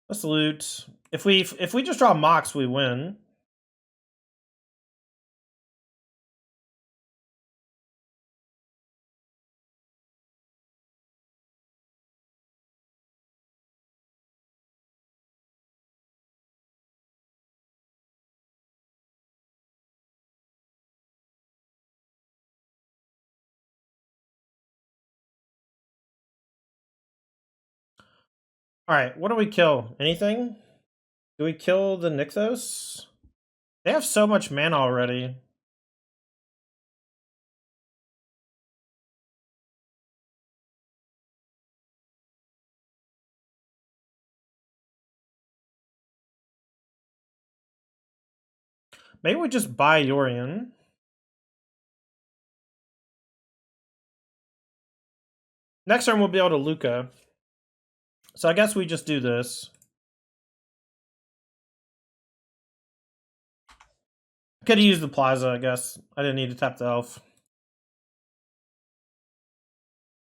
Let's loot. If we just draw Mox, we win. Alright, what do we kill? Anything? Do we kill the Nykthos? They have so much mana already. Maybe we just buy Yorion. Next turn we'll be able to Luca. So I guess we just do this. Could have used the Plaza, I guess. I didn't need to tap the elf.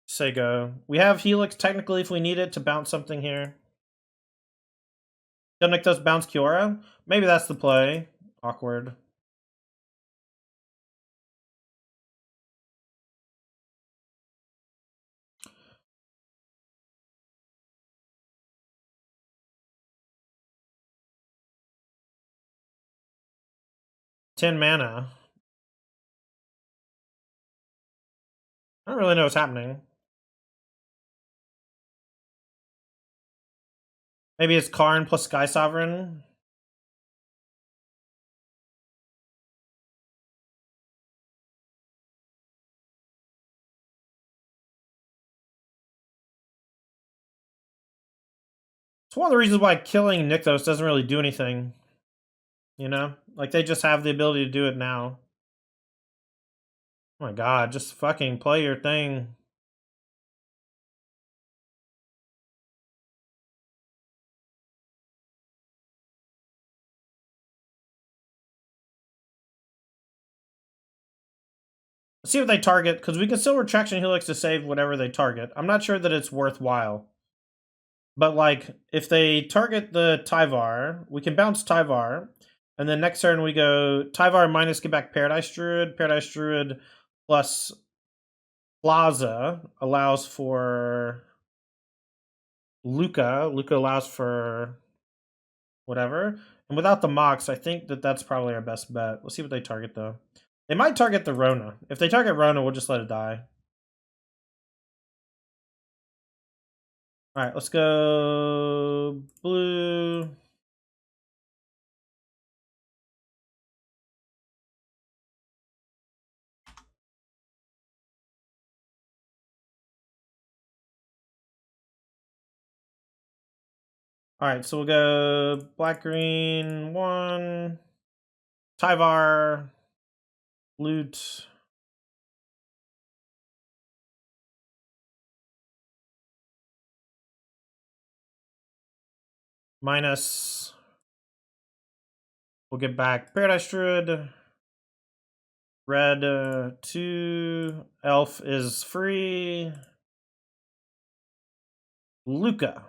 Say go. We have Helix technically if we need it to bounce something here. Dominic does bounce Kiora. Maybe that's the play. Awkward. Ten mana. I don't really know what's happening. Maybe it's Karn plus Sky Sovereign. It's one of the reasons why killing Nykthos doesn't really do anything. You know? Like, they just have the ability to do it now. Oh my god, just fucking play your thing. Let's see what they target, because we can still Retraction Helix to save whatever they target. I'm not sure that it's worthwhile. But, like, if they target the Tyvar, we can bounce Tyvar, and then next turn we go Tyvar minus get back Paradise Druid plus Plaza allows for Luca. Luca allows for whatever. And without the Mox, I think that that's probably our best bet. Let's see what they target, though. They might target the Rona. If they target Rona, we'll just let it die. Alright, let's go blue. Alright, so we'll go black, green, 1. Tyvar. Loot. Minus. We'll get back Paradise Druid. Red 2. Elf is free. Luca.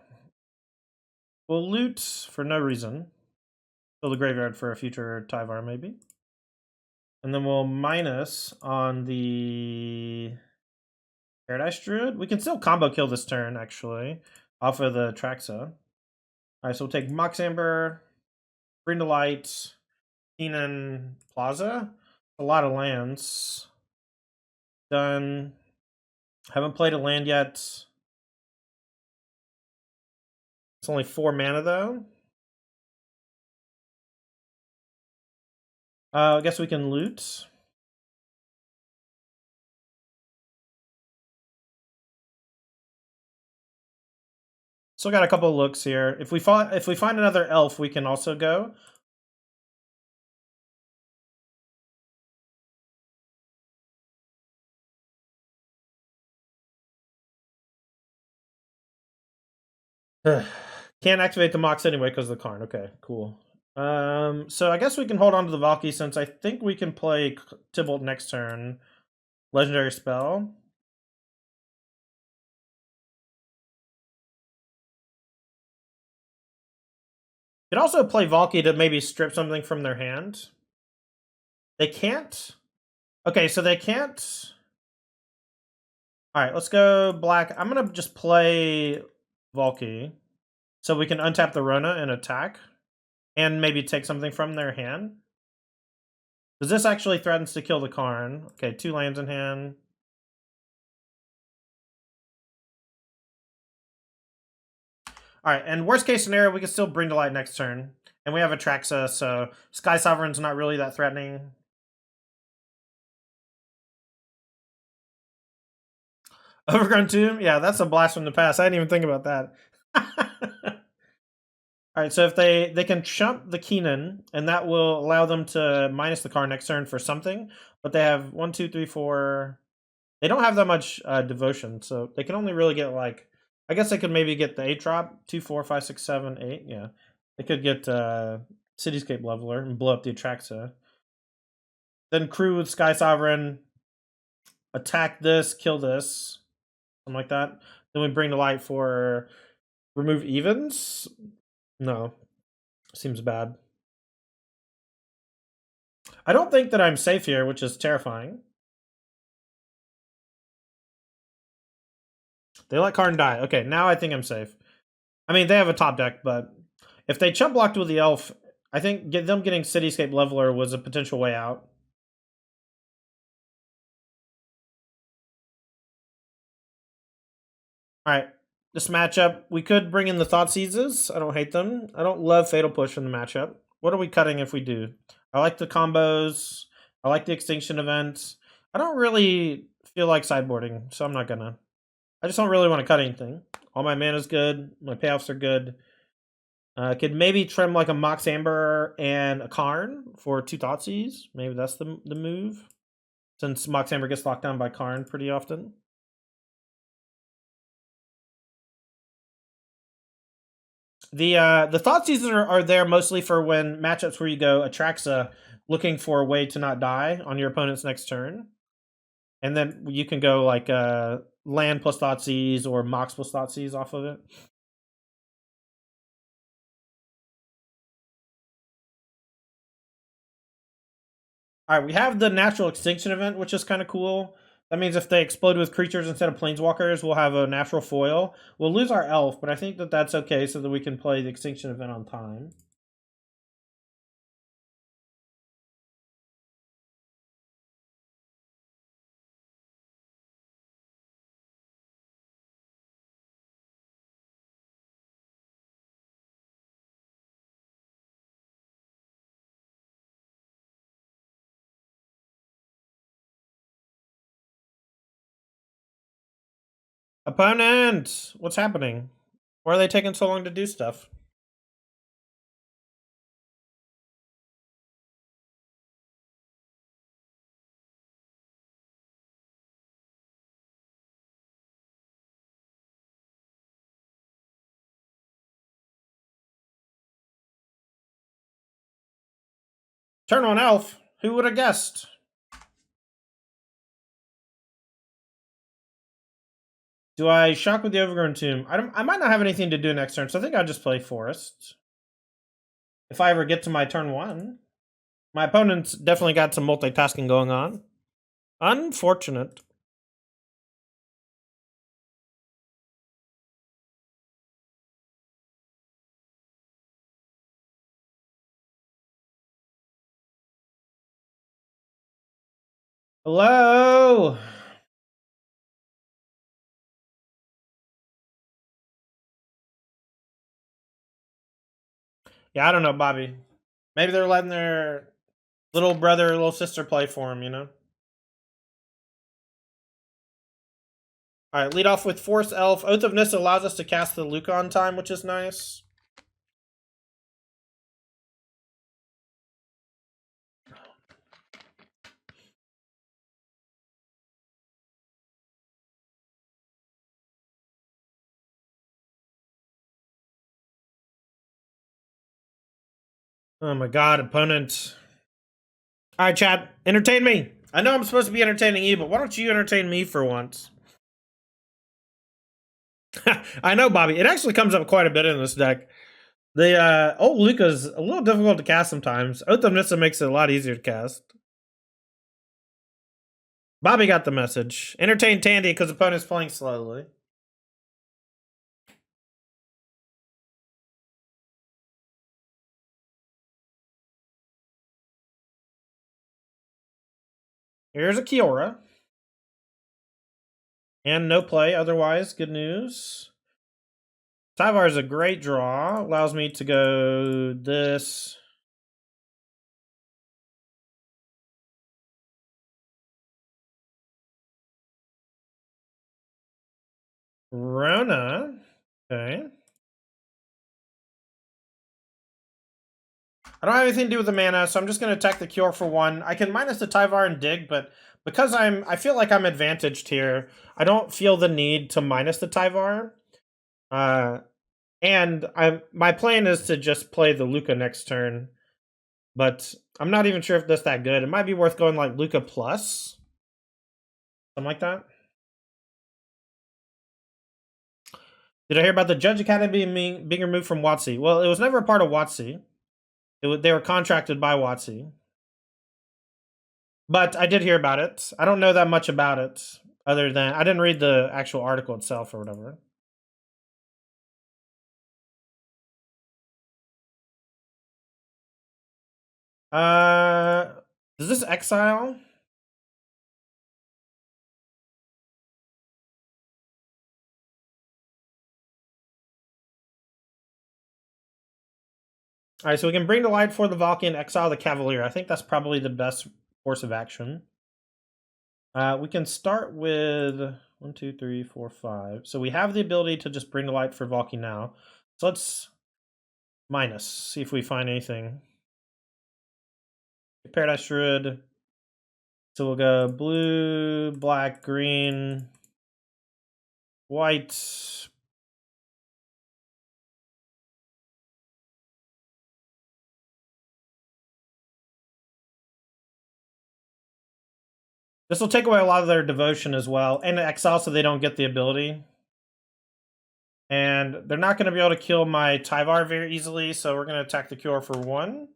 We'll loot for no reason. Fill the graveyard for a future Tyvar, maybe. And then we'll minus on the Paradise Druid. We can still combo kill this turn, actually, off of the Traxa. Alright, so we'll take Mox Amber, Bring to Light, Keenan Plaza. A lot of lands. Done. Haven't played a land yet. It's only 4 mana, though. I guess we can loot. Still got a couple of looks here. If we find another elf, we can also go. Can't activate the Mox anyway because of the Karn. Okay, cool. So I guess we can hold on to the Valky since I think we can play Tybalt next turn. Legendary spell. You can also play Valky to maybe strip something from their hand. They can't? Okay, so they can't. Alright, let's go black. I'm gonna just play Valky. So we can untap the Rona and attack. And maybe take something from their hand. Because this actually threatens to kill the Karn. Okay, 2 lands in hand. Alright, and worst case scenario, we can still bring to light next turn. And we have Atraxa, so Sky Sovereign's not really that threatening. Overgrown Tomb? Yeah, that's a blast from the past. I didn't even think about that. Alright, so if they can chump the Keenan, and that will allow them to minus the card next turn for something, but they have 1, 2, 3, 4. They don't have that much devotion, so they can only really get like, I guess they could maybe get the 8 drop, 2, 4, 5, 6, 7, 8. Yeah, they could get Cityscape Leveler and blow up the Atraxa. Then crew with Sky Sovereign, attack this, kill this, something like that. Then we bring to light for remove evens. No, seems bad. I don't think that I'm safe here, which is terrifying. They let Karn die. Okay, now I think I'm safe. I mean, they have a top deck, but if they chump blocked with the elf, I think them getting Cityscape Leveler was a potential way out. Alright, this matchup, we could bring in the Thoughtseizes. I don't hate them. I don't love Fatal Push in the matchup. What are we cutting if we do? I like the combos. I like the Extinction event. I don't really feel like sideboarding, so I'm not gonna. I just don't really want to cut anything. All my mana's good. My payoffs are good. Could maybe trim like a Mox Amber and a Karn for 2 Thoughtseize. Maybe that's the move. Since Mox Amber gets locked down by Karn pretty often. The Thoughtseizes are there mostly for when matchups where you go Atraxa looking for a way to not die on your opponent's next turn. And then you can go like land plus Thoughtseize or Mox plus Thoughtseize off of it. Alright, we have the Natural Extinction event, which is kind of cool. That means if they explode with creatures instead of planeswalkers, we'll have a natural foil. We'll lose our elf, but I think that that's okay so that we can play the Extinction event on time. Opponent! What's happening? Why are they taking so long to do stuff? Turn on elf. Who would have guessed? Do I shock with the Overgrown Tomb? I might not have anything to do next turn, so I think I'll just play Forest. If I ever get to my turn 1. My opponent's definitely got some multitasking going on. Unfortunate. Hello? Yeah, I don't know, Bobby. Maybe they're letting their little brother, little sister play for him, you know? Alright, lead off with Force Elf. Oath of Nissa allows us to cast the Luca on time, which is nice. Oh my god, opponent. Alright, Chad, entertain me. I know I'm supposed to be entertaining you, but why don't you entertain me for once? I know, Bobby. It actually comes up quite a bit in this deck. The old Luca's a little difficult to cast sometimes. Oath of Nissa makes it a lot easier to cast. Bobby got the message. Entertain Tandy because opponent's playing slowly. Here's a Kiora. And no play, otherwise, good news. Tyvar is a great draw. Allows me to go this. Rona. Okay. I don't have anything to do with the mana, so I'm just going to attack the Cure for 1. I can minus the Tyvar and dig, but because I feel like I'm advantaged here, I don't feel the need to minus the Tyvar. And my plan is to just play the Luca next turn, but I'm not even sure if that's that good. It might be worth going like Luca plus, something like that. Did I hear about the Judge Academy being removed from WotC? Well, it was never a part of WotC. They were contracted by WotC. But I did hear about it. I don't know that much about it, other than I didn't read the actual article itself or whatever. Does this exile? All right, so we can bring to light for the Valkyrie, exile the Cavalier. I think that's probably the best course of action. We can start with 1, 2, 3, 4, 5. So we have the ability to just bring to light for Valkyrie now. So let's minus, see if we find anything. Paradise Druid. So we'll go blue, black, green, white. This will take away a lot of their devotion as well, and exile so they don't get the ability. And they're not going to be able to kill my Tyvar very easily, so we're going to attack the Cure for 1.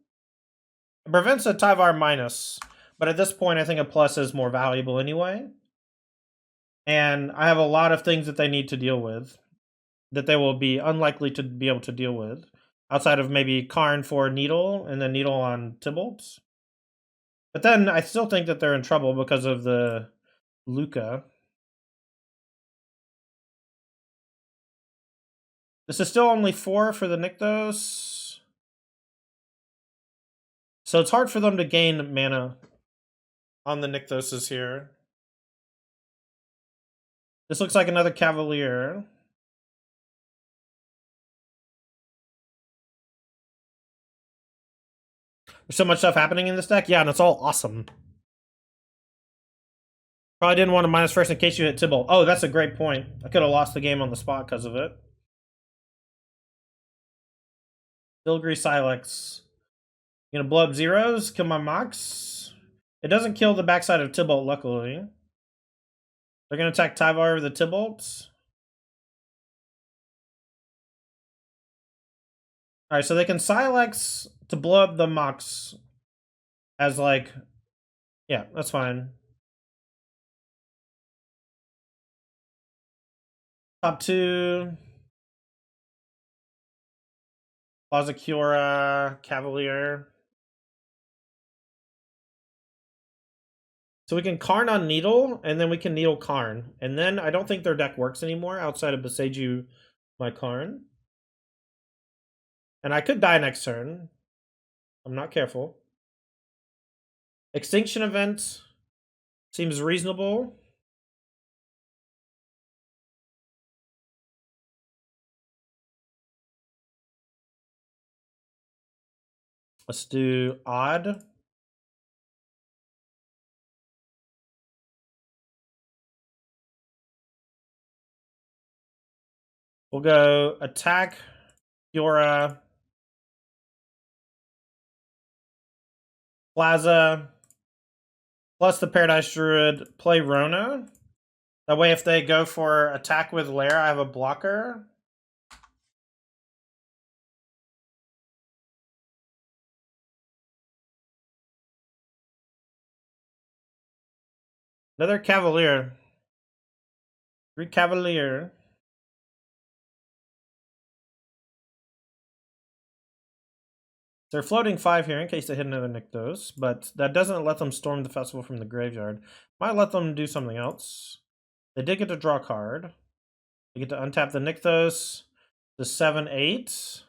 It prevents a Tyvar minus, but at this point I think a plus is more valuable anyway. And I have a lot of things that they need to deal with that they will be unlikely to be able to deal with, outside of maybe Karn for Needle and then Needle on Tybalt. But then I still think that they're in trouble because of the Luca. This is still only 4 for the Nykthos. So it's hard for them to gain mana on the Nykthoses here. This looks like another Cavalier. There's so much stuff happening in this deck. Yeah, and it's all awesome. Probably didn't want to minus first in case you hit Tybalt. Oh, that's a great point. I could have lost the game on the spot because of it. Filigree Silex. You gonna blow up zeros? Kill my Mox? It doesn't kill the backside of Tybalt, luckily. They're gonna attack Tyvar with the Tybalt. Alright, so they can Silex to blow up the Mox as like... Yeah, that's fine. Top 2. Plaza Cura, Cavalier. So we can Karn on Needle, and then we can Needle Karn. And then I don't think their deck works anymore outside of Beseiju my Karn. And I could die next turn. I'm not careful. Extinction Event seems reasonable. Let's do odd. We'll go attack Fiora, Plaza, plus the Paradise Druid, play Rona. That way if they go for attack with Lair, I have a blocker. Another Cavalier. 3 Cavalier. They're floating 5 here in case they hit another Nykthos, but that doesn't let them storm the festival from the graveyard. Might let them do something else. They did get to draw a card. They get to untap the Nykthos. The 7/8.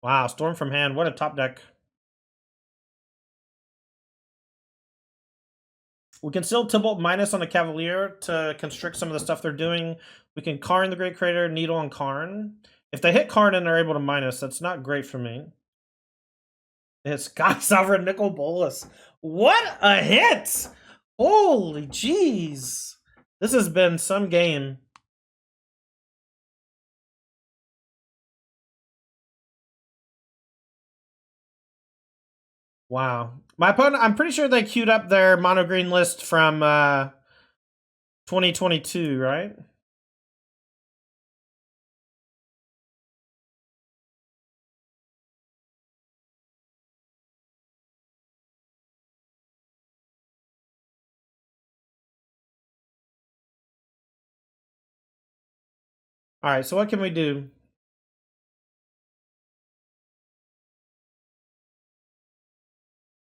Wow, storm from hand. What a top deck. We can still Tybalt minus on the Cavalier to constrict some of the stuff they're doing. We can Karn the Great Crater, Needle on Karn. If they hit Karn and they're able to minus, that's not great for me. It's Sky Sovereign Nicol Bolas. What a hit! Holy jeez. This has been some game. Wow. My opponent, I'm pretty sure they queued up their mono green list from 2022, right? All right, so what can we do?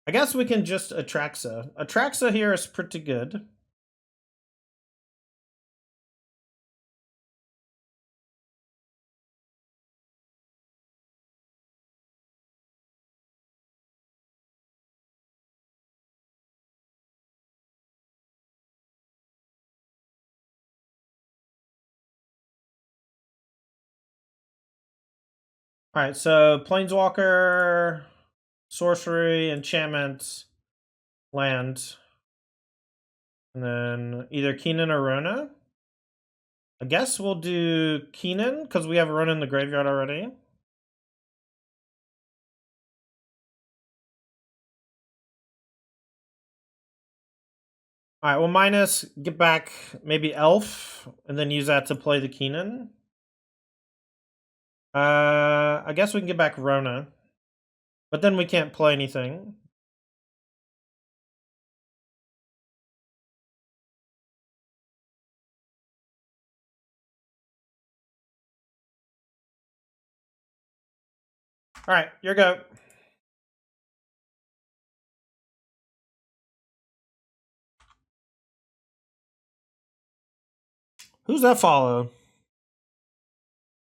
I guess we can just Atraxa. Atraxa here is pretty good. All right, so Planeswalker, Sorcery, Enchantment, Land. And then either Keenan or Rona. I guess we'll do Keenan, because we have Rona in the graveyard already. Alright, well minus, get back maybe Elf, and then use that to play the Keenan. I guess we can get back Rona. But then we can't play anything. Alright, your go. Who's that follow?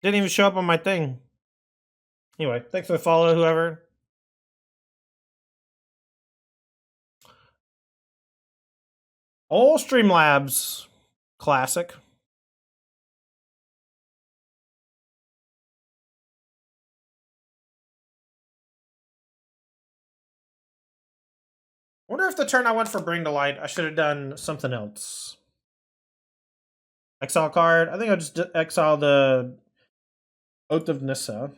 Didn't even show up on my thing. Anyway, thanks for the follow, whoever. All Streamlabs. Classic. I wonder if the turn I went for Bring to Light, I should have done something else. Exile card. I think I'll just exile the Oath of Nissa.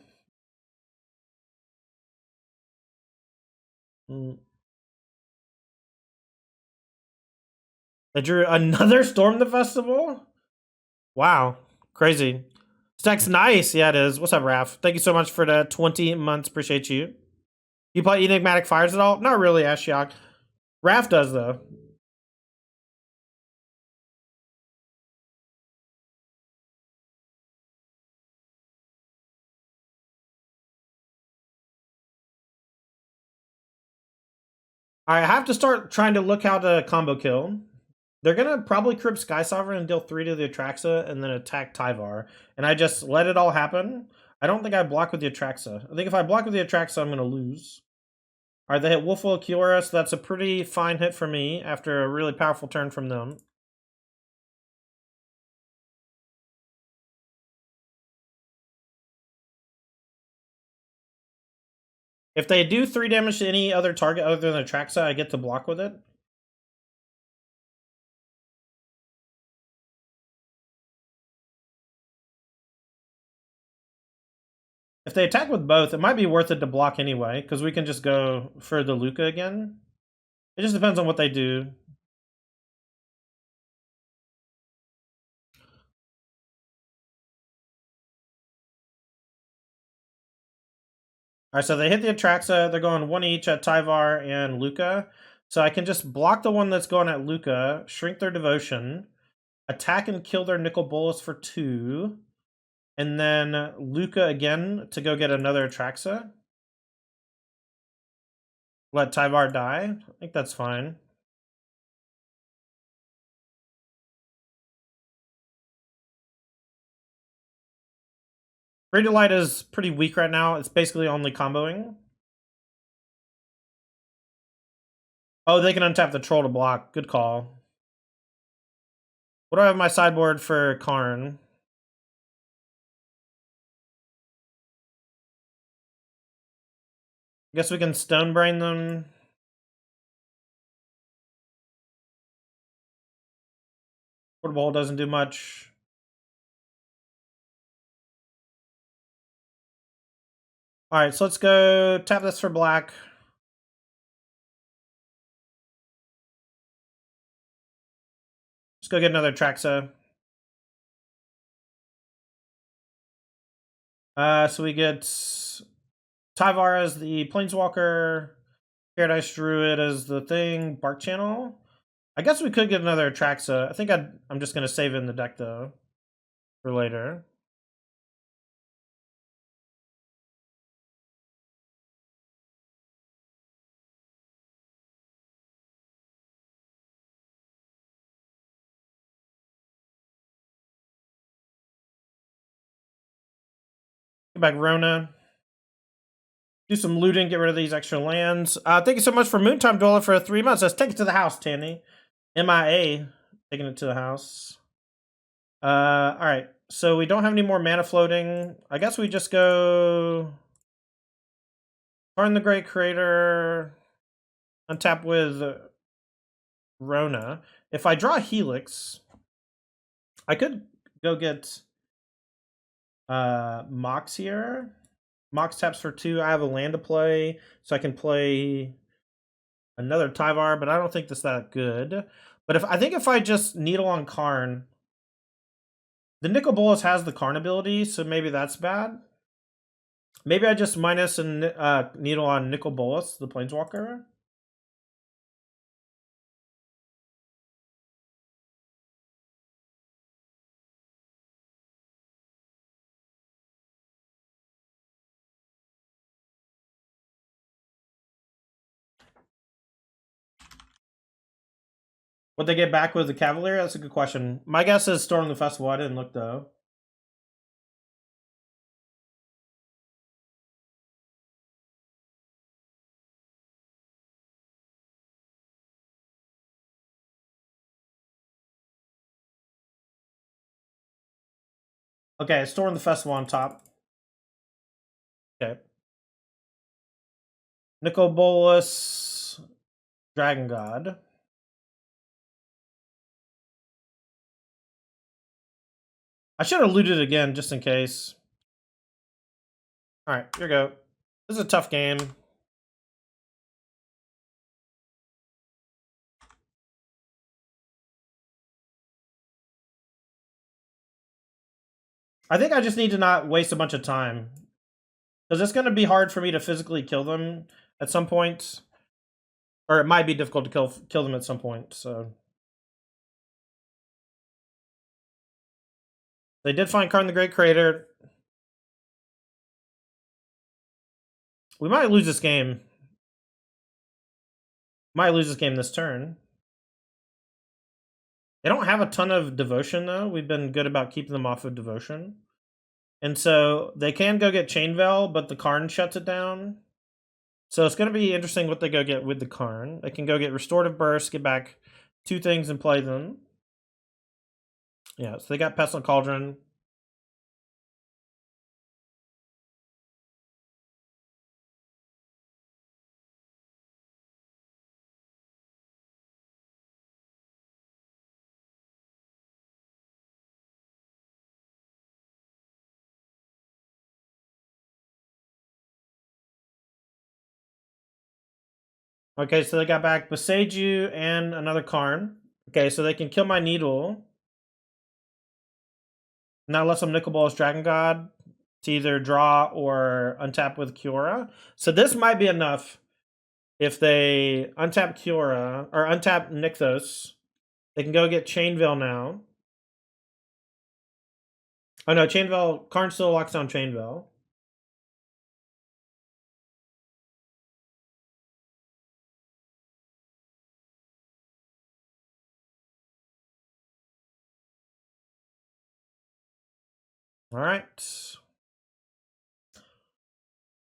They drew another Storm the Festival? Wow. Crazy. Stack's nice. Yeah, it is. What's up, Raph? Thank you so much for the 20 months. Appreciate you. You play Enigmatic Fires at all? Not really, Ashiok. Raph does, though. I have to start trying to look how to combo kill. They're gonna probably Crypt Sky Sovereign and deal 3 to the Atraxa and then attack Tyvar. And I just let it all happen. I don't think I block with the Atraxa. I think if I block with the Atraxa, I'm gonna lose. Alright, they hit Wolfwell Kiora, so that's a pretty fine hit for me after a really powerful turn from them. If they do 3 damage to any other target other than Atraxa, I get to block with it. If they attack with both, it might be worth it to block anyway, because we can just go for the Luca again. It just depends on what they do. Alright, so they hit the Atraxa. They're going 1 each at Tyvar and Luca. So I can just block the one that's going at Luca, shrink their devotion, attack and kill their Nicol Bolas for 2, and then Luca again to go get another Atraxa. Let Tyvar die. I think that's fine. Radiant Light is pretty weak right now. It's basically only comboing. Oh, they can untap the troll to block. Good call. What do I have in my sideboard for Karn? I guess we can Stone Brain them. Portable doesn't do much. Alright, so let's go tap this for black. Let's go get another Traxa. So we get Tyvar as the Planeswalker, Paradise Druid as the thing, Bark Channel. I guess we could get another Atraxa. I think I'm just going to save it in the deck, though, for later. Get back Rona. Do some looting, get rid of these extra lands. Thank you so much for Moontime Dweller for 3 months. Let's take it to the house, Tandy. MIA. Taking it to the house. Alright. So we don't have any more mana floating. I guess we just go Karn the Great Creator. Untap with Rona. If I draw Helix, I could go get Mox here. Mox taps for 2. I have a land to play, so I can play another Tyvar, but I don't think that's that good. But I think if I just Needle on Karn, the Nicol Bolas has the Karn ability, so maybe that's bad. Maybe I just minus a Needle on Nicol Bolas, the Planeswalker. Would they get back with the Cavalier? That's a good question. My guess is Storm the Festival. I didn't look, though. Okay, Storm the Festival on top. Okay. Nicol Bolas, Dragon God. I should have looted again, just in case. Alright, here we go. This is a tough game. I think I just need to not waste a bunch of time. Because it's going to be hard for me to physically kill them at some point. Or it might be difficult to kill them at some point, so... They did find Karn the Great Creator. We might lose this game. Might lose this game this turn. They don't have a ton of devotion, though. We've been good about keeping them off of devotion. And so they can go get Chain Veil, but the Karn shuts it down. So it's going to be interesting what they go get with the Karn. They can go get Restorative Burst, get back 2 things and play them. Yeah, so they got Pestilent Cauldron. Okay, so they got back Boseiju and another Karn. Okay, so they can kill my Needle. Now let some Nicol Bolas Dragon God to either draw or untap with Kiora. So this might be enough if they untap Kiora or untap Nykthos. They can go get Chainveil now. Oh no, Chainveil, Karn still locks down Chainveil. All right.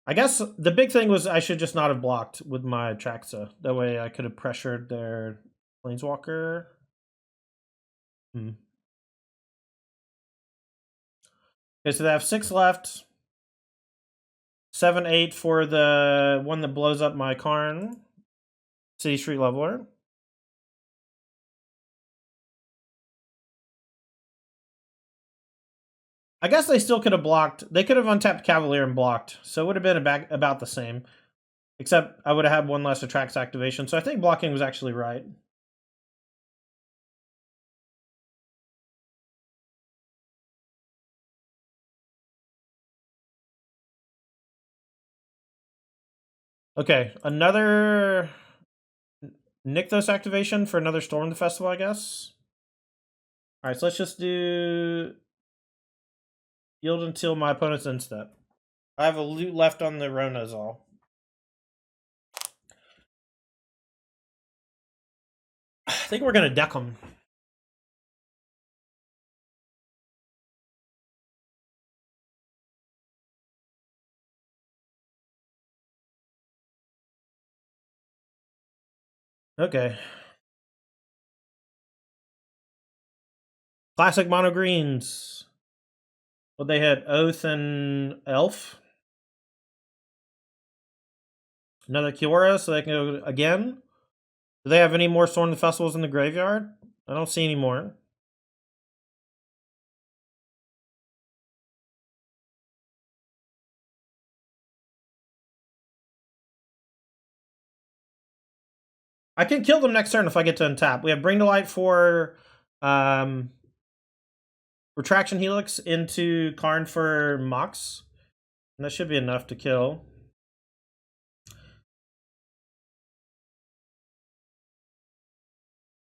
I guess the big thing was I should just not have blocked with my Traxa. That way I could have pressured their Planeswalker. Okay, so they have 6 left. 7, 8 for the one that blows up my Karn. City Street Leveler. I guess they still could have blocked. They could have untapped Cavalier and blocked. So it would have been about the same. Except I would have had one less Attracts activation. So I think blocking was actually right. Okay, another Nykthos activation for another Storm the Festival, I guess. Alright, so let's just do yield until my opponent's end step. I have a loot left on the Rona is all. I think we're gonna deck them. Okay. Classic mono greens. Well, they had Oath and Elf. Another Kiora, so they can go again. Do they have any more Storm the Festivals in the graveyard? I don't see any more. I can kill them next turn if I get to untap. We have Bring to Light for Retraction Helix into Karn for Mox. And that should be enough to kill.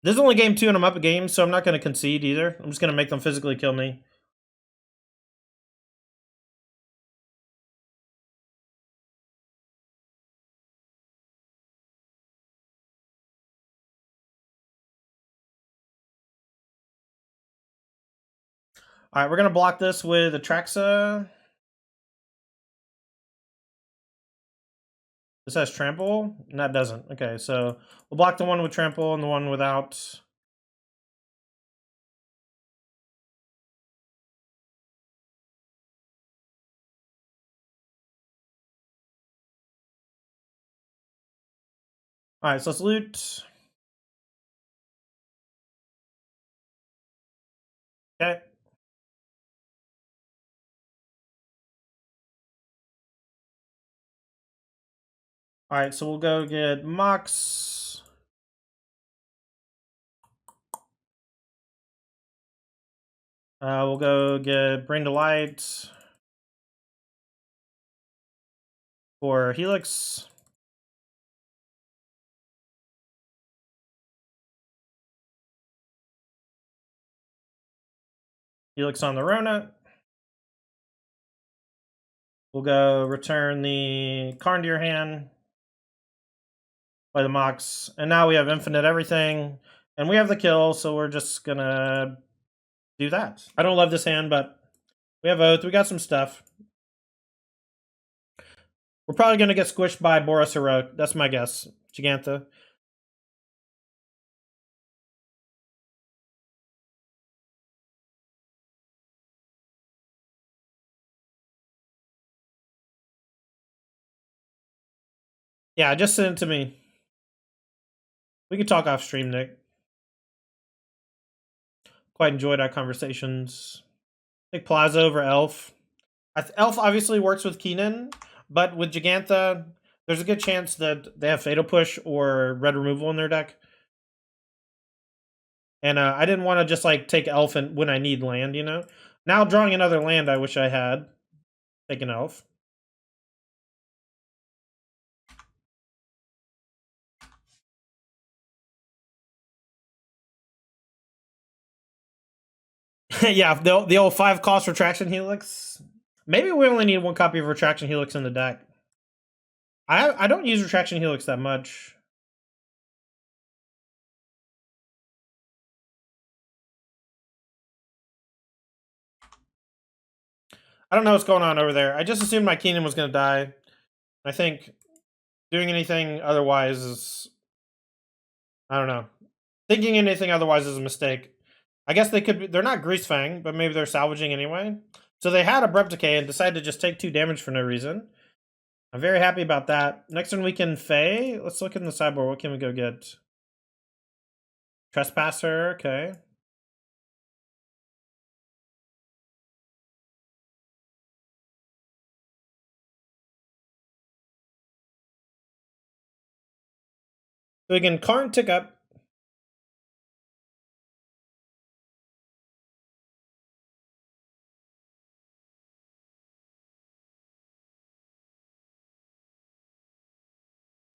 This is only game 2 and I'm up a game, so I'm not going to concede either. I'm just going to make them physically kill me. Alright, we're going to block this with Atraxa. This has Trample? And that doesn't. Okay, so we'll block the one with Trample and the one without. Alright, so let's loot. Okay. Alright, so we'll go get Mox. We'll go get Bring to Light for Helix. Helix on the Rona. We'll go return the Karn to your hand. Play the Mox. And now we have infinite everything. And we have the kill, so we're just gonna do that. I don't love this hand, but we have Oath. We got some stuff. We're probably gonna get squished by Boros Heroic. That's my guess. Gigantha. Yeah, just send it to me. We can talk off stream, Nick. Quite enjoyed our conversations. I think Plaza over Elf. Elf obviously works with Keenan, but with Gigantha, There's a good chance that they have Fatal Push or Red Removal in their deck. And I didn't want to just like take Elephant when I need land, you know? Now drawing another land I wish I had. Take an Elf. Yeah, the old 5 cost Retraction Helix. Maybe we only need 1 copy of Retraction Helix in the deck. I don't use Retraction Helix that much. I don't know what's going on over there. I just assumed my Kingdom was going to die. I think doing anything otherwise is... I don't know. Thinking anything otherwise is a mistake. I guess they could be... They're not Greasefang, but maybe they're salvaging anyway. So they had Abrupt Decay and decided to just take 2 damage for no reason. I'm very happy about that. Next one we can Fae. Let's look in the sideboard. What can we go get? Trespasser, okay. So we can Karn tick up.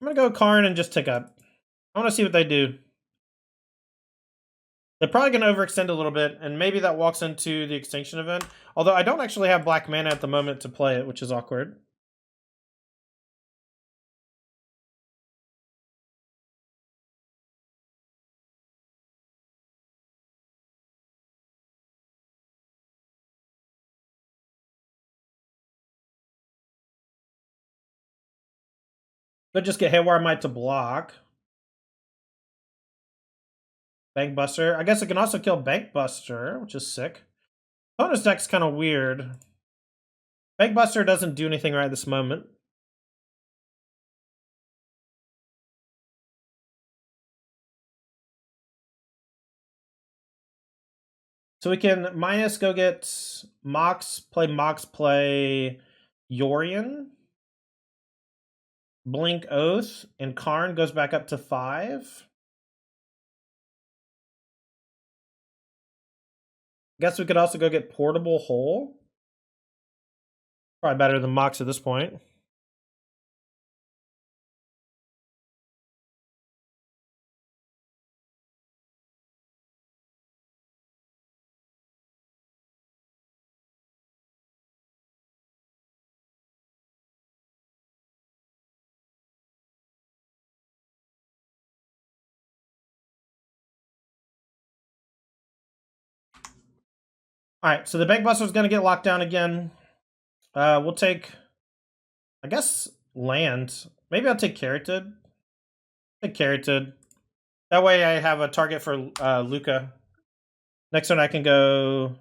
I'm gonna go Karn and just tick up. I want to see what they do. They're probably going to overextend a little bit, and maybe that walks into the Extinction event. Although I don't actually have black mana at the moment to play it, which is awkward. Could just get Haywire Might to block. Bank Buster. I guess it can also kill Bank Buster, which is sick. Bonus deck's kind of weird. Bank Buster doesn't do anything right this moment. So we can minus go get Mox, play Yorion. Blink Oath, and Karn goes back up to 5. Guess we could also go get Portable Hole. Probably better than Mox at this point. Alright, so the Bank Buster is going to get locked down again. We'll take, I guess, land. Maybe I'll take Carroted. Take Carroted. That way I have a target for Luca. Next one I can go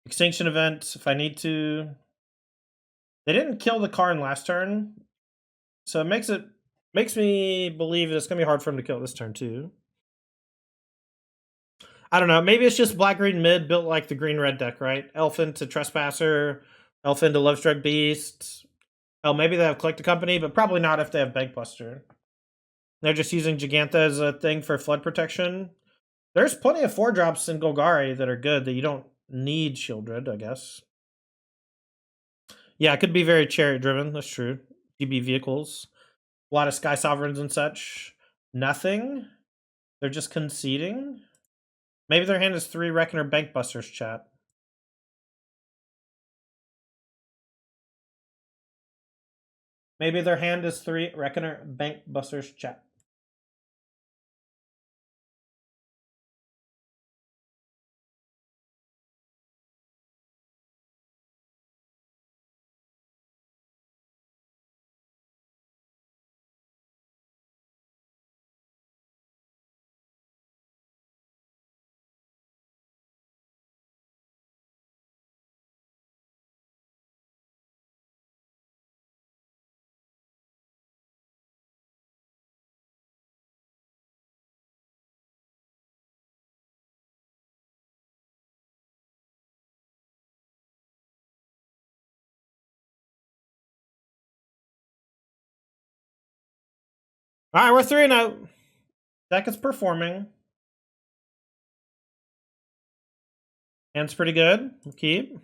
Extinction Event if I need to. They didn't kill the Karn last turn, so it makes me believe it's going to be hard for him to kill this turn too. I don't know. Maybe it's just black green mid built like the green red deck, right? Elf into Trespasser, Elf into Lovestruck Beast. Oh, maybe they have Collect a Company, but probably not if they have Bank Buster. They're just using Giganta as a thing for flood protection. There's plenty of 4-drops in Golgari that are good that you don't need Shieldred, I guess. Yeah, it could be very chariot driven. That's true. GB vehicles. A lot of Sky Sovereigns and such. Nothing. They're just conceding. Maybe their hand is 3 Reckoner Bank Busters, chat. Maybe their hand is 3 Reckoner Bank Busters, chat. All right, we're 3-0. Deck is performing. Hand's pretty good. Keep.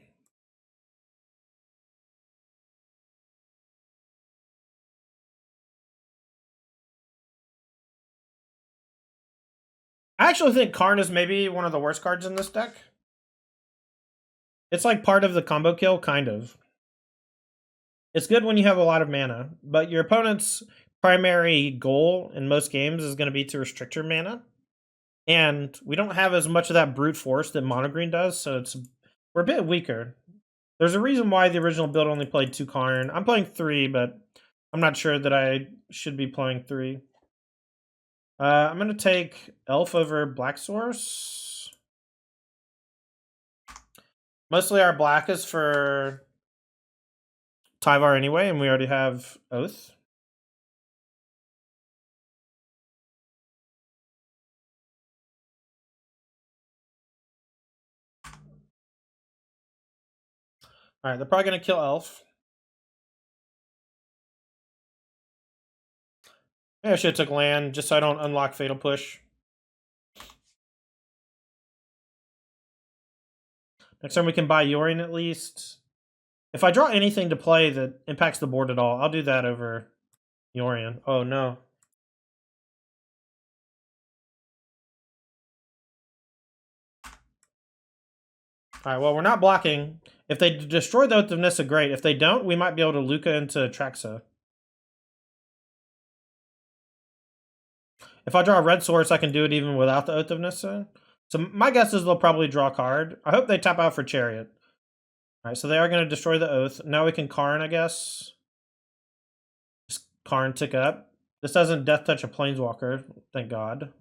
I actually think Karn is maybe one of the worst cards in this deck. It's like part of the combo kill, kind of. It's good when you have a lot of mana, but your opponent's primary goal in most games is going to be to restrict your mana. And we don't have as much of that brute force that mono green does, so we're a bit weaker. There's a reason why the original build only played 2 Karn. I'm playing 3, but I'm not sure that I should be playing 3. I'm going to take Elf over Black Source. Mostly our black is for Tyvar anyway, and we already have Oath. Alright, they're probably going to kill Elf. Maybe I should have took land, just so I don't unlock Fatal Push. Next time we can buy Yorion at least. If I draw anything to play that impacts the board at all, I'll do that over Yorion. Oh, no. Alright, well, we're not blocking. If they destroy the Oath of Nissa, great. If they don't, we might be able to Luca into Traxa. If I draw a red source, I can do it even without the Oath of Nissa. So my guess is they'll probably draw a card. I hope they tap out for Chariot. Alright, so they are going to destroy the Oath. Now we can Karn, I guess. Just Karn tick up. This doesn't Death Touch a Planeswalker, thank God.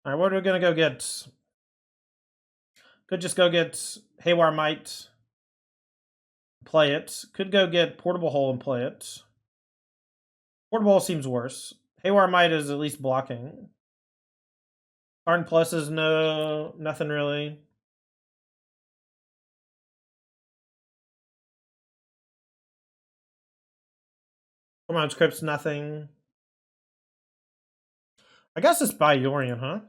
Alright, what are we going to go get? Could just go get Haywire Might. Play it. Could go get Portable Hole and play it. Portable Hole seems worse. Haywire Might is at least blocking. Karn Plus is nothing really. Command Script's nothing. I guess it's by Yorion, huh?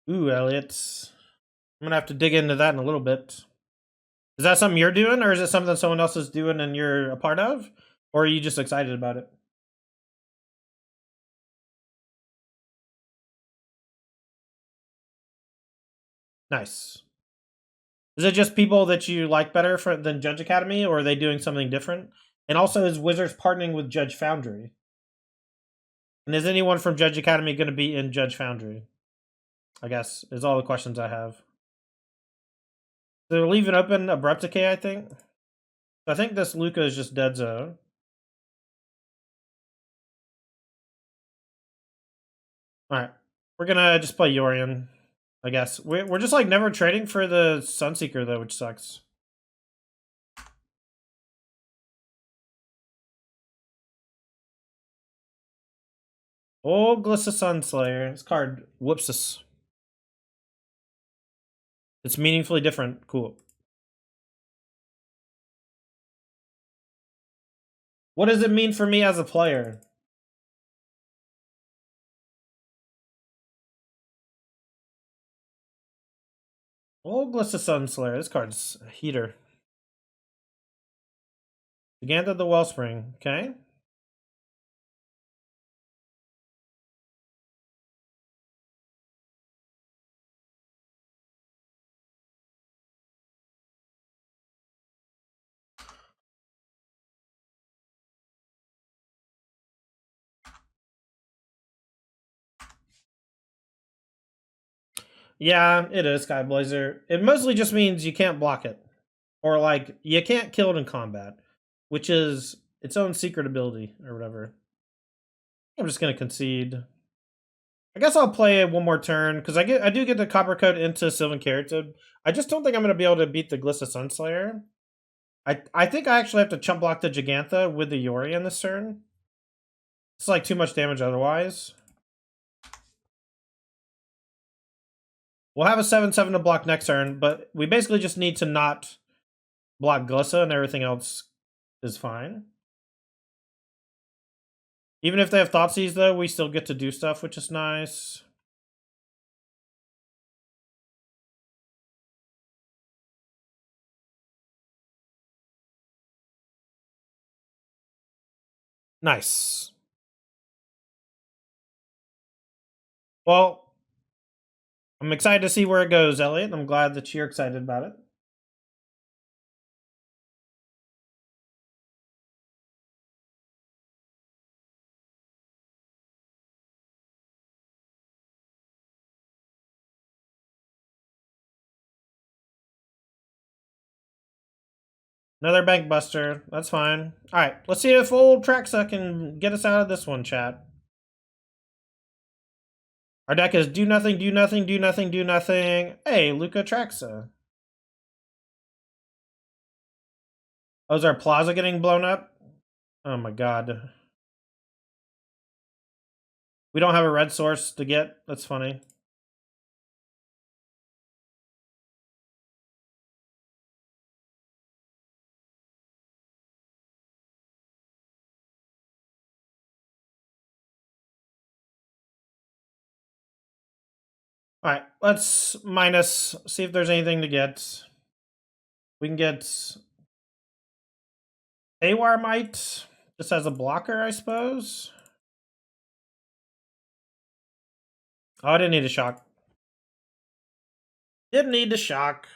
Ooh, Elliot. I'm gonna have to dig into that in a little bit. Is that something you're doing, or is it something someone else is doing and you're a part of? Or are you just excited about it? Nice. Is it just people that you like better than Judge Academy, or are they doing something different? And also, is Wizards partnering with Judge Foundry? And is anyone from Judge Academy going to be in Judge Foundry? I guess is all the questions I have. They're leaving open Abrupt Decay, I think. I think this Luca is just dead zone. Alright. We're gonna just play Yorion, I guess. We're just like never trading for the Sunseeker though, which sucks. Oh, Glissa Sunslayer. This card whoops us. It's meaningfully different. Cool. What does it mean for me as a player? Oh, Glissa Sunslayer. This card's a heater. Giganta the Wellspring. Okay. Yeah, it is Skyblazer. It mostly just means you can't block it. Or like you can't kill it in combat, which is its own secret ability or whatever. I'm just gonna concede. I guess I'll play it one more turn because I do get the copper coat into Sylvan Keratin. I just don't think I'm gonna be able to beat the Glissa Sunslayer. I think I actually have to chump block the Gigantha with the Yori in this turn. It's like too much damage otherwise. We'll have a 7/7 to block next turn, but we basically just need to not block Glissa and everything else is fine. Even if they have Thoughtseize, though, we still get to do stuff, which is nice. Nice. Well, I'm excited to see where it goes, Elliot. I'm glad that you're excited about it. Another bank buster. That's fine. All right, let's see if old Traxa can get us out of this one, chat. Our deck is do nothing, do nothing, do nothing, do nothing. Hey, Luca Traxa. Oh, is our plaza getting blown up? Oh my god. We don't have a red source to get. That's funny. All right, let's minus, see if there's anything to get. We can get Awar Might just as a blocker, I suppose. Oh, I didn't need a shock. Didn't need the shock.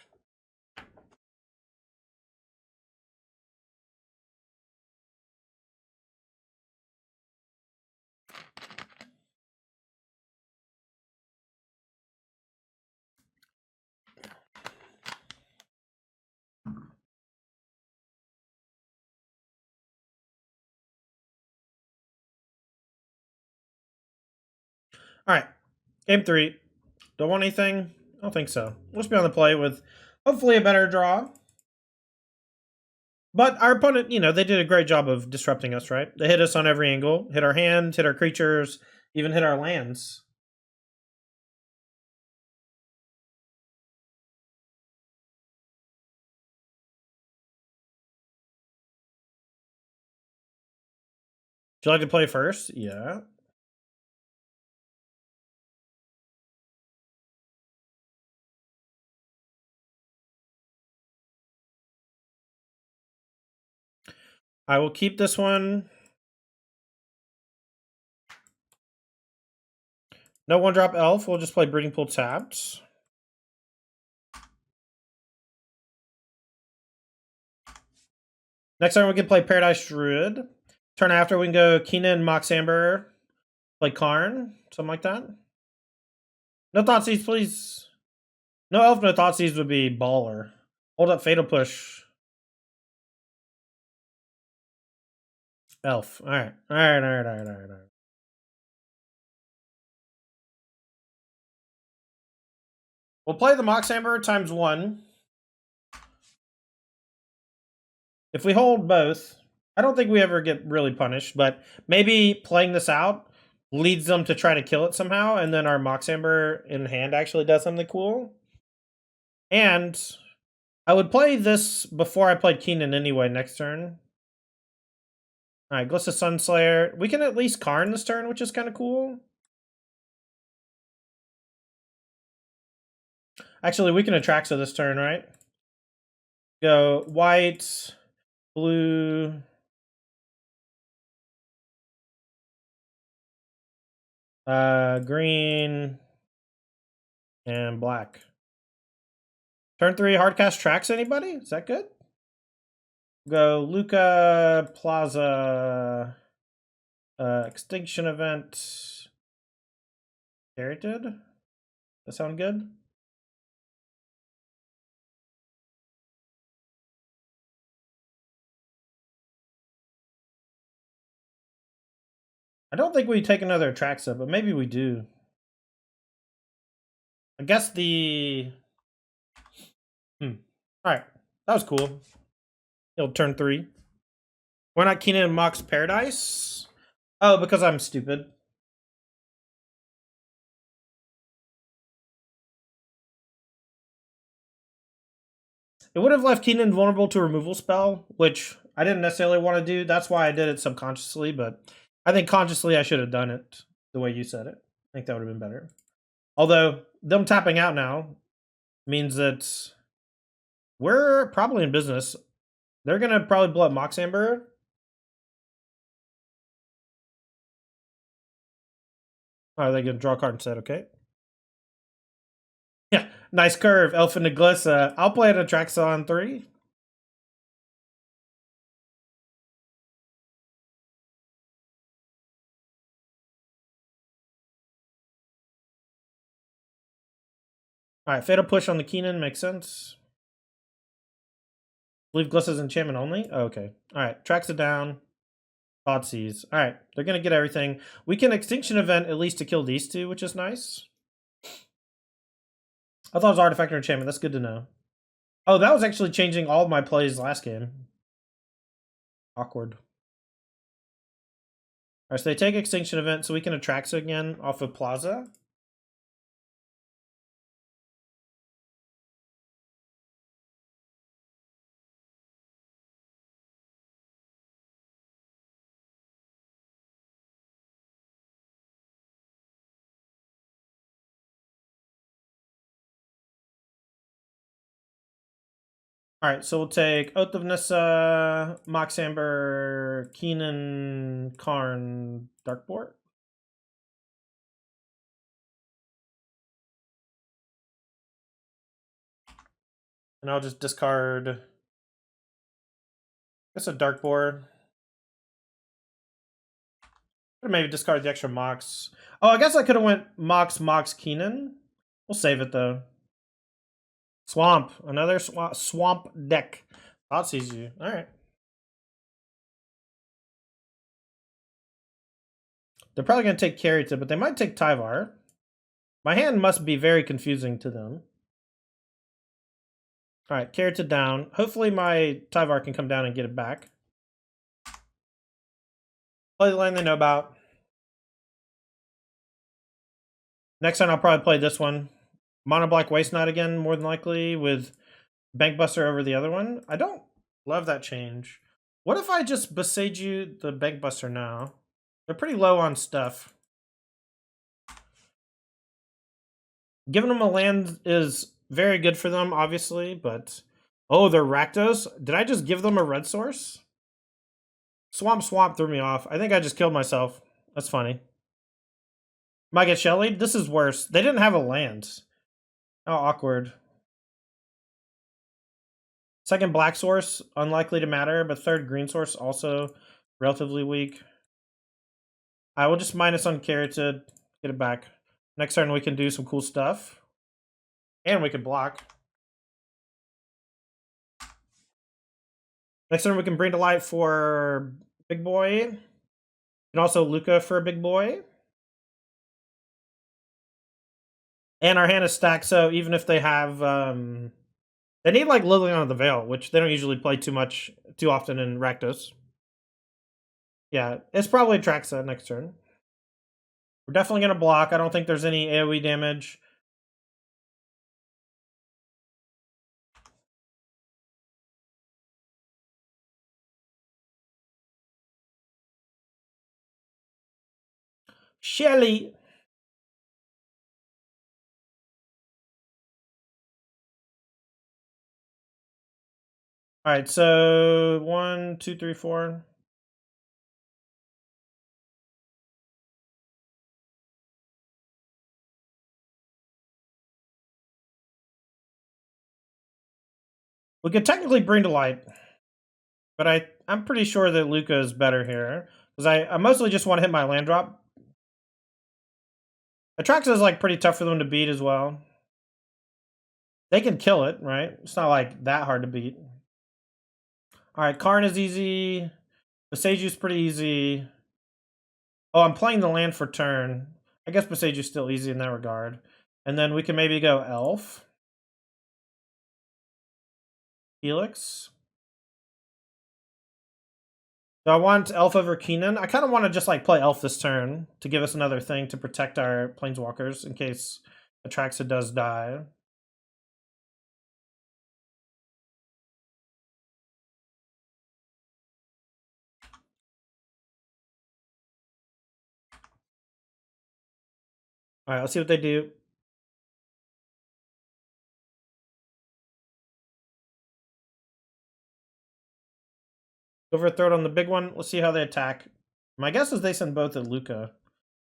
All right, game 3. Don't want anything? I don't think so. Let's be on the play with hopefully a better draw. But our opponent, they did a great job of disrupting us, right? They hit us on every angle. Hit our hand, hit our creatures, even hit our lands. Would you like to play first? Yeah. I will keep this one. No 1-drop elf. We'll just play Breeding Pool tapped. Next time we can play Paradise Druid. Turn after we can go Keenan, Mox Amber, play Karn, something like that. No Thoughtseize, please. No elf, no Thoughtseize would be baller. Hold up, Fatal Push. Elf. Alright. Alright. We'll play the Mox Amber times 1. If we hold both, I don't think we ever get really punished, but maybe playing this out leads them to try to kill it somehow, and then our Mox Amber in hand actually does something cool. And I would play this before I played Keenan anyway next turn. Alright, Glissa Sunslayer. We can at least Karn this turn, which is kind of cool. Actually, we can Atraxa this turn, right? Go white, blue, green, and black. Turn 3, hardcast tracks anybody? Is that good? Go Luca, Plaza, Extinction Event, Heritage. That sound good? I don't think we take another Atraxa, but maybe we do. I guess the... Alright, that was cool. He'll turn 3. Why not Keenan and Mox Paradise? Oh, because I'm stupid. It would have left Keenan vulnerable to a removal spell, which I didn't necessarily want to do. That's why I did it subconsciously, but I think consciously I should have done it the way you said it. I think that would have been better. Although, them tapping out now means that we're probably in business. They're going to probably blow up Mox Amber. Oh, they going to draw a card instead, okay. Yeah, nice curve, Elf and Neglissa. I'll play an Atraxa on 3. Alright, Fatal Push on the Keenan makes sense. Believe Glissa's enchantment only? Oh, okay. Alright, tracks it down. Thoughtseize. Alright, they're gonna get everything. We can Extinction Event at least to kill these two, which is nice. I thought it was Artifact or Enchantment. That's good to know. Oh, that was actually changing all of my plays last game. Awkward. Alright, so they take Extinction Event, so we can Atraxa again off of Plaza. Alright, so we'll take Oath of Nissa, Mox Amber, Keenan, Karn, Darkboard. And I'll just discard, I guess, a Darkboard. Or maybe discard the extra Mox. Oh, I guess I could have went Mox, Keenan. We'll save it, though. Swamp. Another swamp deck. Thoughtseize you. Alright. They're probably going to take Carita, but they might take Tyvar. My hand must be very confusing to them. Alright, Carita down. Hopefully my Tyvar can come down and get it back. Play the land they know about. Next time I'll probably play this one. Mono Black Waste Knight again, more than likely, with Bankbuster over the other one. I don't love that change. What if I just Besage you the Bankbuster now? They're pretty low on stuff. Giving them a land is very good for them, obviously, but... Oh, they're Rakdos? Did I just give them a red source? Swamp threw me off. I think I just killed myself. That's funny. Might get Shellied? This is worse. They didn't have a land. How awkward. Second black source, unlikely to matter, but third green source, also relatively weak. I will just minus on Carrot to get it back. Next turn we can do some cool stuff. And we can block. Next turn we can bring to light for Big Boy. And also Luca for Big Boy. And our hand is stacked, so even if they have... they need like Liliana of the Veil, which they don't usually play too often in Rakdos. Yeah, it's probably Atraxa next turn. We're definitely going to block. I don't think there's any AoE damage. Shelly! Alright, so 1, 2, 3, 4. We could technically bring to light, but I'm pretty sure that Luca is better here. Because I mostly just want to hit my land drop. Atraxa is like pretty tough for them to beat as well. They can kill it, right? It's not like that hard to beat. Alright, Karn is easy. Besage's pretty easy. Oh, I'm playing the land for turn. I guess Besage is still easy in that regard. And then we can maybe go Elf. Helix. So I want Elf over Keenan. I kind of want to just like play Elf this turn to give us another thing to protect our Planeswalkers in case Atraxa does die. All right, let's see what they do. Overthrow it on the big one. Let's see how they attack. My guess is they send both at Luca.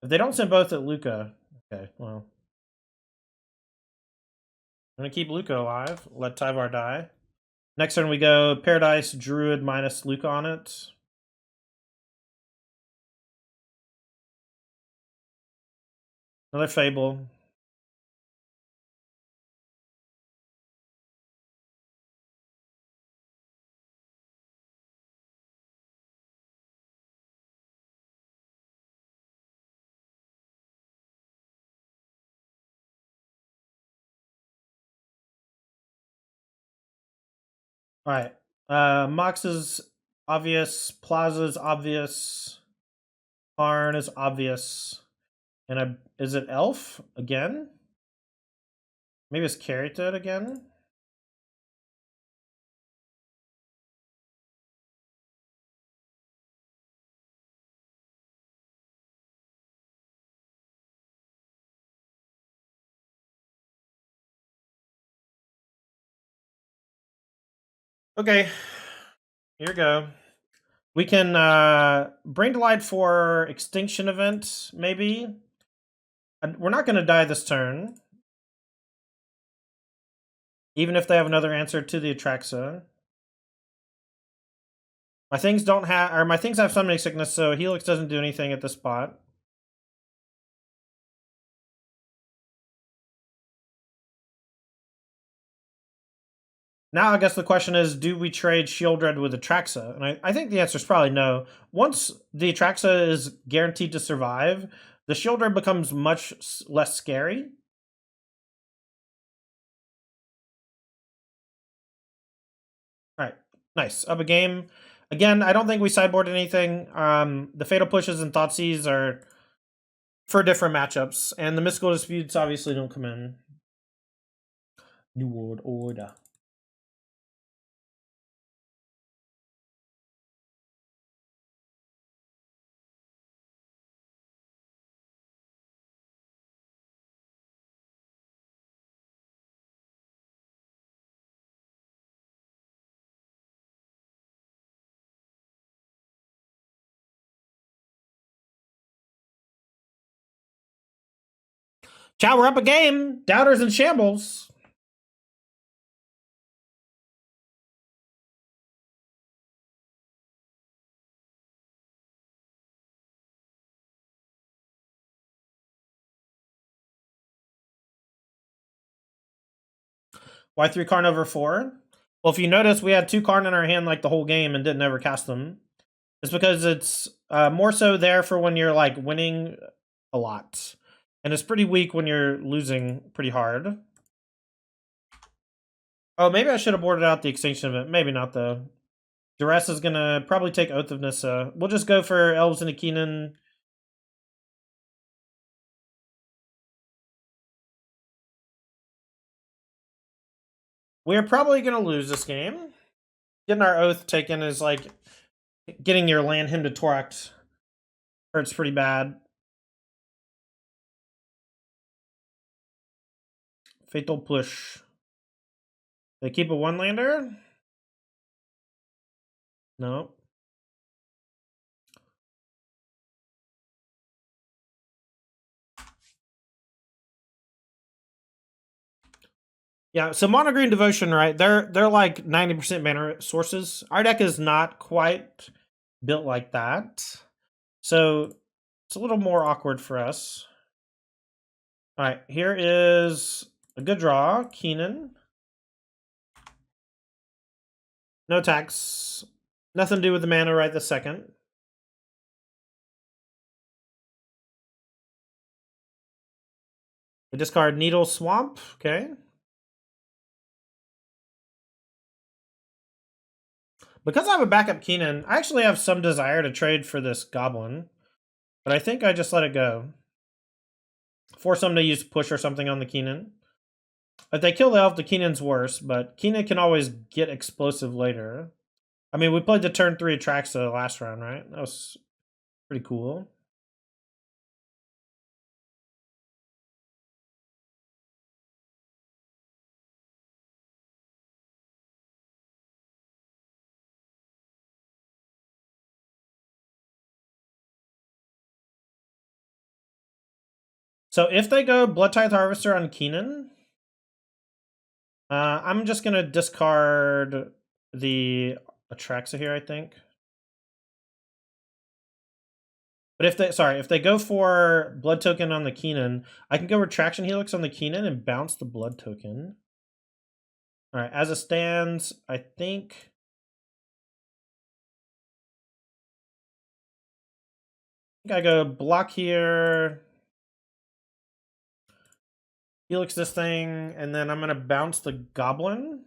If they don't send both at Luca, okay, well. I'm going to keep Luca alive. Let Tyvar die. Next turn we go Paradise, Druid minus Luca on it. Another Fable. All right. Mox is obvious. Plaza is obvious. Karn is obvious. And is it Elf again? Maybe it's Carrot again? Okay. Here we go. We can Brain Delight for Extinction Event, maybe. We're not going to die this turn. Even if they have another answer to the Atraxa. My things don't have, or my things have summoning sickness, so Helix doesn't do anything at this spot. Now I guess the question is, do we trade Shieldred with Atraxa? And I think the answer is probably no. Once the Atraxa is guaranteed to survive, the Shieldred becomes much less scary. All right, nice. Up a game. Again, I don't think we sideboard anything. The Fatal Pushes and Thoughtseize are for different matchups, and the Mystical Disputes obviously don't come in. New World Order. Ciao, we're up a game. Doubters in shambles. Why 3 Karn over 4? Well, if you notice, we had 2 Karn in our hand like the whole game and didn't ever cast them. It's because it's more so there for when you're like winning a lot. And it's pretty weak when you're losing pretty hard. Oh, maybe I should have boarded out the Extinction Event. Maybe not, though. Duress is going to probably take Oath of Nissa. We'll just go for Elves and a Keenan. We're probably going to lose this game. Getting our Oath taken is like getting your land him to Torax. Hurts pretty bad. Fatal Push. They keep a 1-lander? No. Yeah, so Mono Green Devotion, right? They're like 90% mana sources. Our deck is not quite built like that. So it's a little more awkward for us. All right, here is a good draw. Keenan. No tax. Nothing to do with the mana right this second. We discard Needle Swamp. Okay. Because I have a backup Keenan, I actually have some desire to trade for this Goblin. But I think I just let it go. Force them to use push or something on the Keenan. If they kill the elf, the Keenan's worse, but Keenan can always get explosive later. I mean, we played the turn 3 Atraxa last round, right? That was pretty cool. So if they go Blood Tithe Harvester on Keenan, I'm just going to discard the Atraxa here, I think. But if they go for Blood Token on the Keenan, I can go Retraction Helix on the Keenan and bounce the Blood Token. All right, as it stands, I think I go block here, Helix this thing, and then I'm going to bounce the Goblin.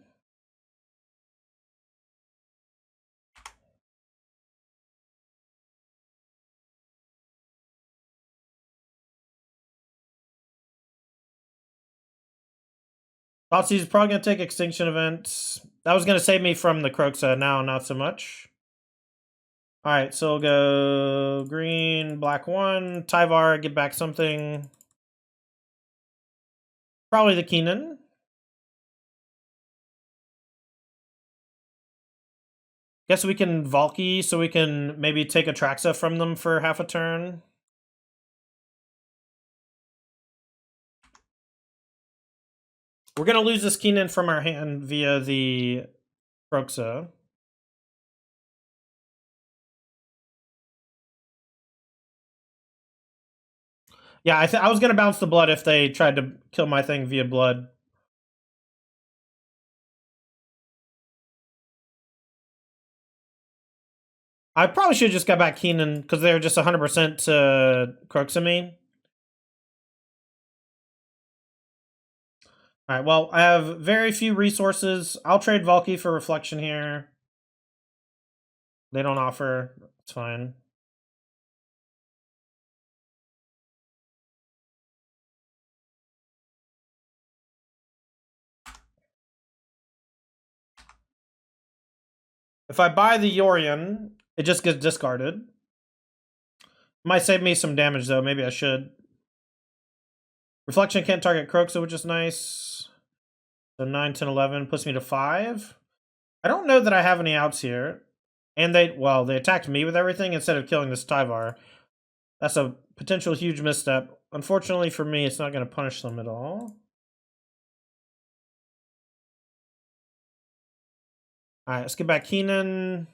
Thoughtseize is probably going to take Extinction Event. That was going to save me from the Croxa, now not so much. Alright, so we'll go green, black 1, Tyvar, get back something. Probably the Keenan. Guess we can Valky, so we can maybe take Atraxa from them for half a turn. We're going to lose this Keenan from our hand via the Croxa. Yeah, I was going to bounce the blood if they tried to kill my thing via blood. I probably should have just got back Keenan because they're just 100% Croxa me. Alright, well, I have very few resources. I'll trade Valky for Reflection here. They don't offer. It's fine. If I buy the Yorion, it just gets discarded. Might save me some damage, though. Maybe I should. Reflection can't target Croxa, which is nice. So 9, 10, 11 puts me to 5. I don't know that I have any outs here. And they attacked me with everything instead of killing this Tyvar. That's a potential huge misstep. Unfortunately for me, it's not going to punish them at all. Alright, let's get back Keenan.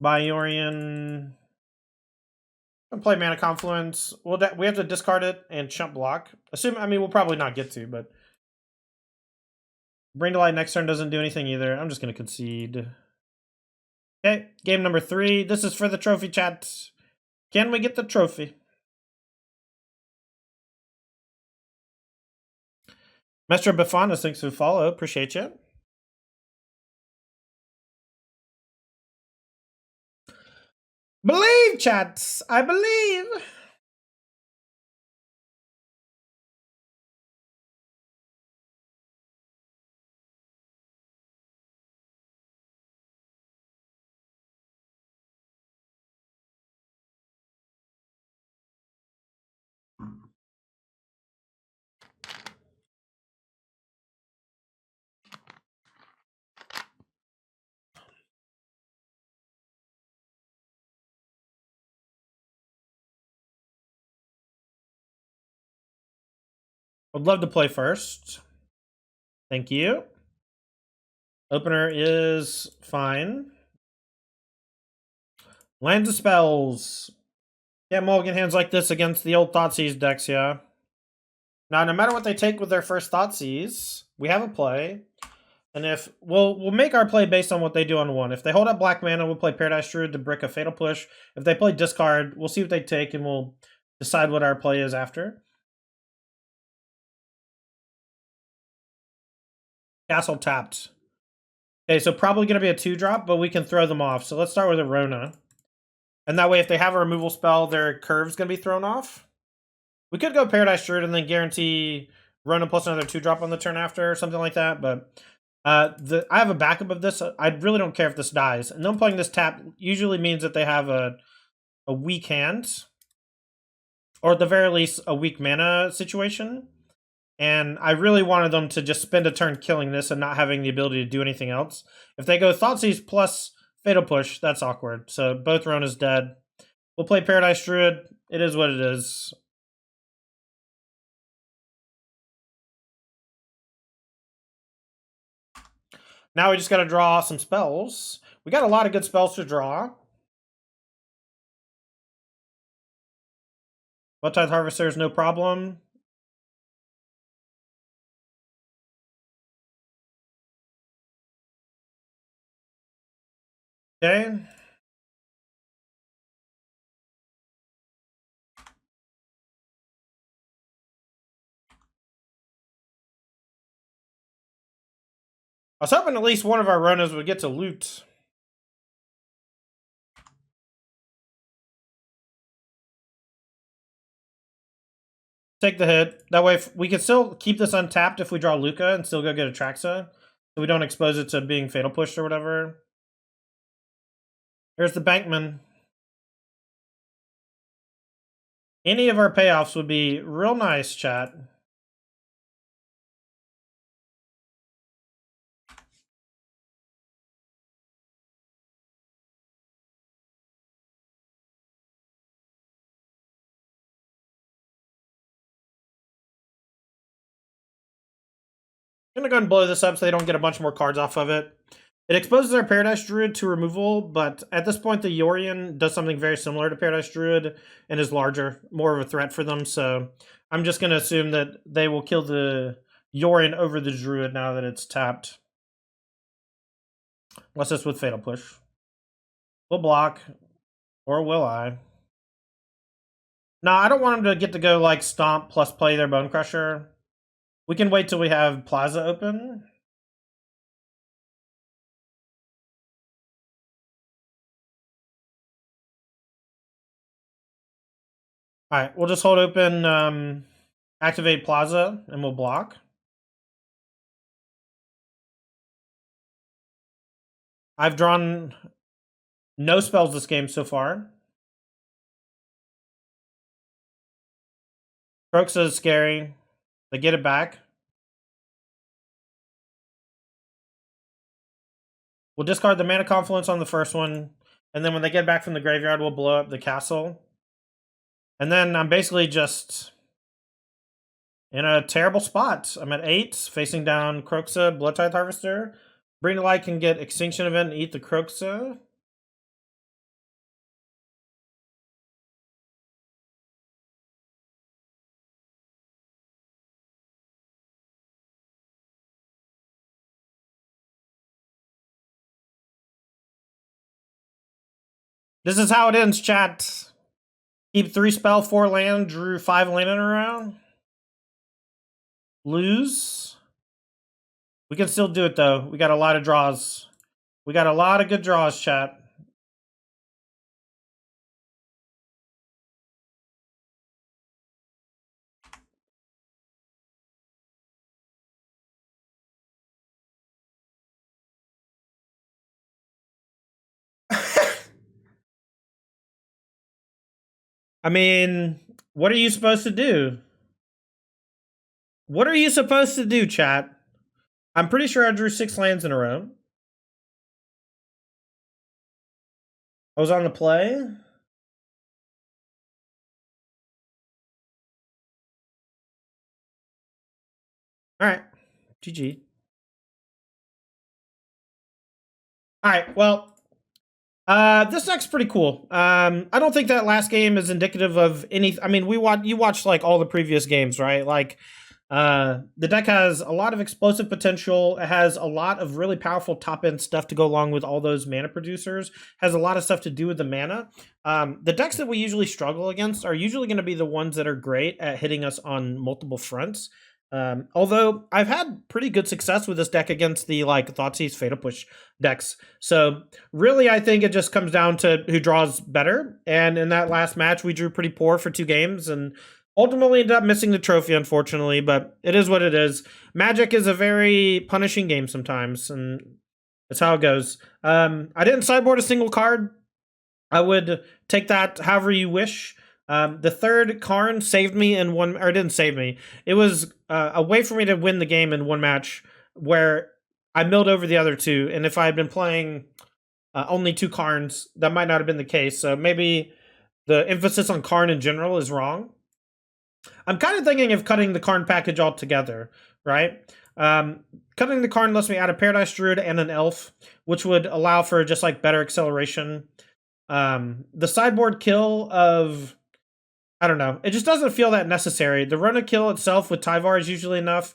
Buy Yorion. I'm play Mana Confluence. We have to discard it and chump block. We'll probably not get to, but Bring to Light next turn doesn't do anything either. I'm just going to concede. Okay, game number 3. This is for the trophy, chat. Can we get the trophy? Master Bifanas, thanks for the follow. Appreciate you. Believe, chats. I believe. I'd love to play first. Thank you. Opener is fine. Lands of Spells. Yeah, mulligan hands like this against the old Thoughtseize decks, yeah. Now, no matter what they take with their first Thoughtseize, we have a play. And if we'll make our play based on what they do on 1. If they hold up black mana, we'll play Paradise Druid to brick a Fatal Push. If they play discard, we'll see what they take and we'll decide what our play is after. Castle tapped. Okay, so probably going to be a 2-drop, but we can throw them off. So let's start with a Rona. And that way, if they have a removal spell, their curve's going to be thrown off. We could go Paradise Druid and then guarantee Rona plus another 2-drop on the turn after, or something like that. But I have a backup of this. I really don't care if this dies. And them playing this tap usually means that they have a weak hand. Or at the very least, a weak mana situation. And I really wanted them to just spend a turn killing this and not having the ability to do anything else. If they go Thoughtseize plus Fatal Push, that's awkward. So both Rona's dead. We'll play Paradise Druid. It is what it is. Now we just got to draw some spells. We got a lot of good spells to draw. Bloodtithe Harvester is no problem. Okay. I was hoping at least one of our Ronas would get to loot. Take the hit. That way, we can still keep this untapped if we draw Luca and still go get Atraxa. So we don't expose it to being Fatal Pushed or whatever. Here's the Bankman. Any of our payoffs would be real nice, chat. I'm gonna go and blow this up so they don't get a bunch more cards off of it. It exposes our Paradise Druid to removal, but at this point the Yorion does something very similar to Paradise Druid and is larger, more of a threat for them, so I'm just gonna assume that they will kill the Yorion over the Druid now that it's tapped. Unless it's with Fatal Push. We'll block. Or will I? No, I don't want them to get to go like Stomp plus play their Bone Crusher. We can wait till we have Plaza open. Alright, we'll just hold open, activate Plaza, and we'll block. I've drawn no spells this game so far. Croxa is scary. They get it back. We'll discard the Mana Confluence on the first one, and then when they get back from the graveyard, we'll blow up the castle. And then I'm basically just in a terrible spot. I'm at 8, facing down Croxa, Bloodtithe Harvester. Bring to Light can get Extinction Event and eat the Croxa. This is how it ends, chat. Keep 3 spell, 4 land, drew 5 land in a row. Lose. We can still do it though. We got a lot of draws. We got a lot of good draws, chat. I mean, what are you supposed to do? What are you supposed to do, chat? I'm pretty sure I drew 6 lands in a row. I was on the play. Alright. GG. Alright, well, this deck's pretty cool. I don't think that last game is indicative of any. I mean, you watched like all the previous games, right? Like, the deck has a lot of explosive potential. It has a lot of really powerful top end stuff to go along with all those mana producers. Has a lot of stuff to do with the mana. The decks that we usually struggle against are usually going to be the ones that are great at hitting us on multiple fronts. Although I've had pretty good success with this deck against the like Thoughtseize Fatal Push decks. So really, I think it just comes down to who draws better. And in that last match, we drew pretty poor for 2 games and ultimately ended up missing the trophy, unfortunately. But it is what it is. Magic is a very punishing game sometimes, and that's how it goes. I didn't sideboard a single card. I would take that however you wish. The third Karn saved me in one, or didn't save me. It was a way for me to win the game in one match where I milled over the other 2. And if I had been playing only 2 Karns, that might not have been the case. So maybe the emphasis on Karn in general is wrong. I'm kind of thinking of cutting the Karn package altogether, right? Cutting the Karn lets me add a Paradise Druid and an Elf, which would allow for just like better acceleration. The sideboard kill of, I don't know, it just doesn't feel that necessary. The Rona kill itself with Tyvar is usually enough,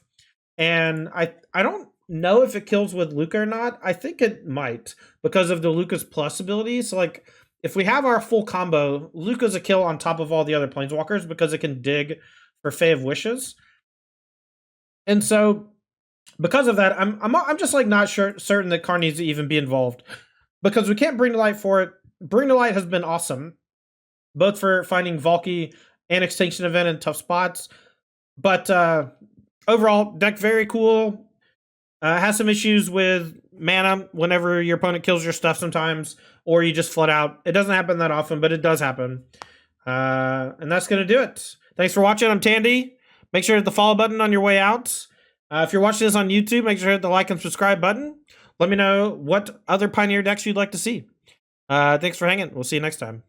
and I don't know if it kills with Luca or not. I think it might because of the Luca's plus ability. So like if we have our full combo, Luca's a kill on top of all the other planeswalkers because it can dig for Fae of Wishes. And so because of that, I'm just like not certain that Karn needs to even be involved because we can't bring to light for it. Bring to Light has been awesome, both for finding Valky and Extinction Event in tough spots. But overall, deck very cool. Has some issues with mana whenever your opponent kills your stuff sometimes, or you just flood out. It doesn't happen that often, but it does happen. And that's going to do it. Thanks for watching. I'm Tandy. Make sure to hit the follow button on your way out. If you're watching this on YouTube, make sure to hit the like and subscribe button. Let me know what other Pioneer decks you'd like to see. Thanks for hanging. We'll see you next time.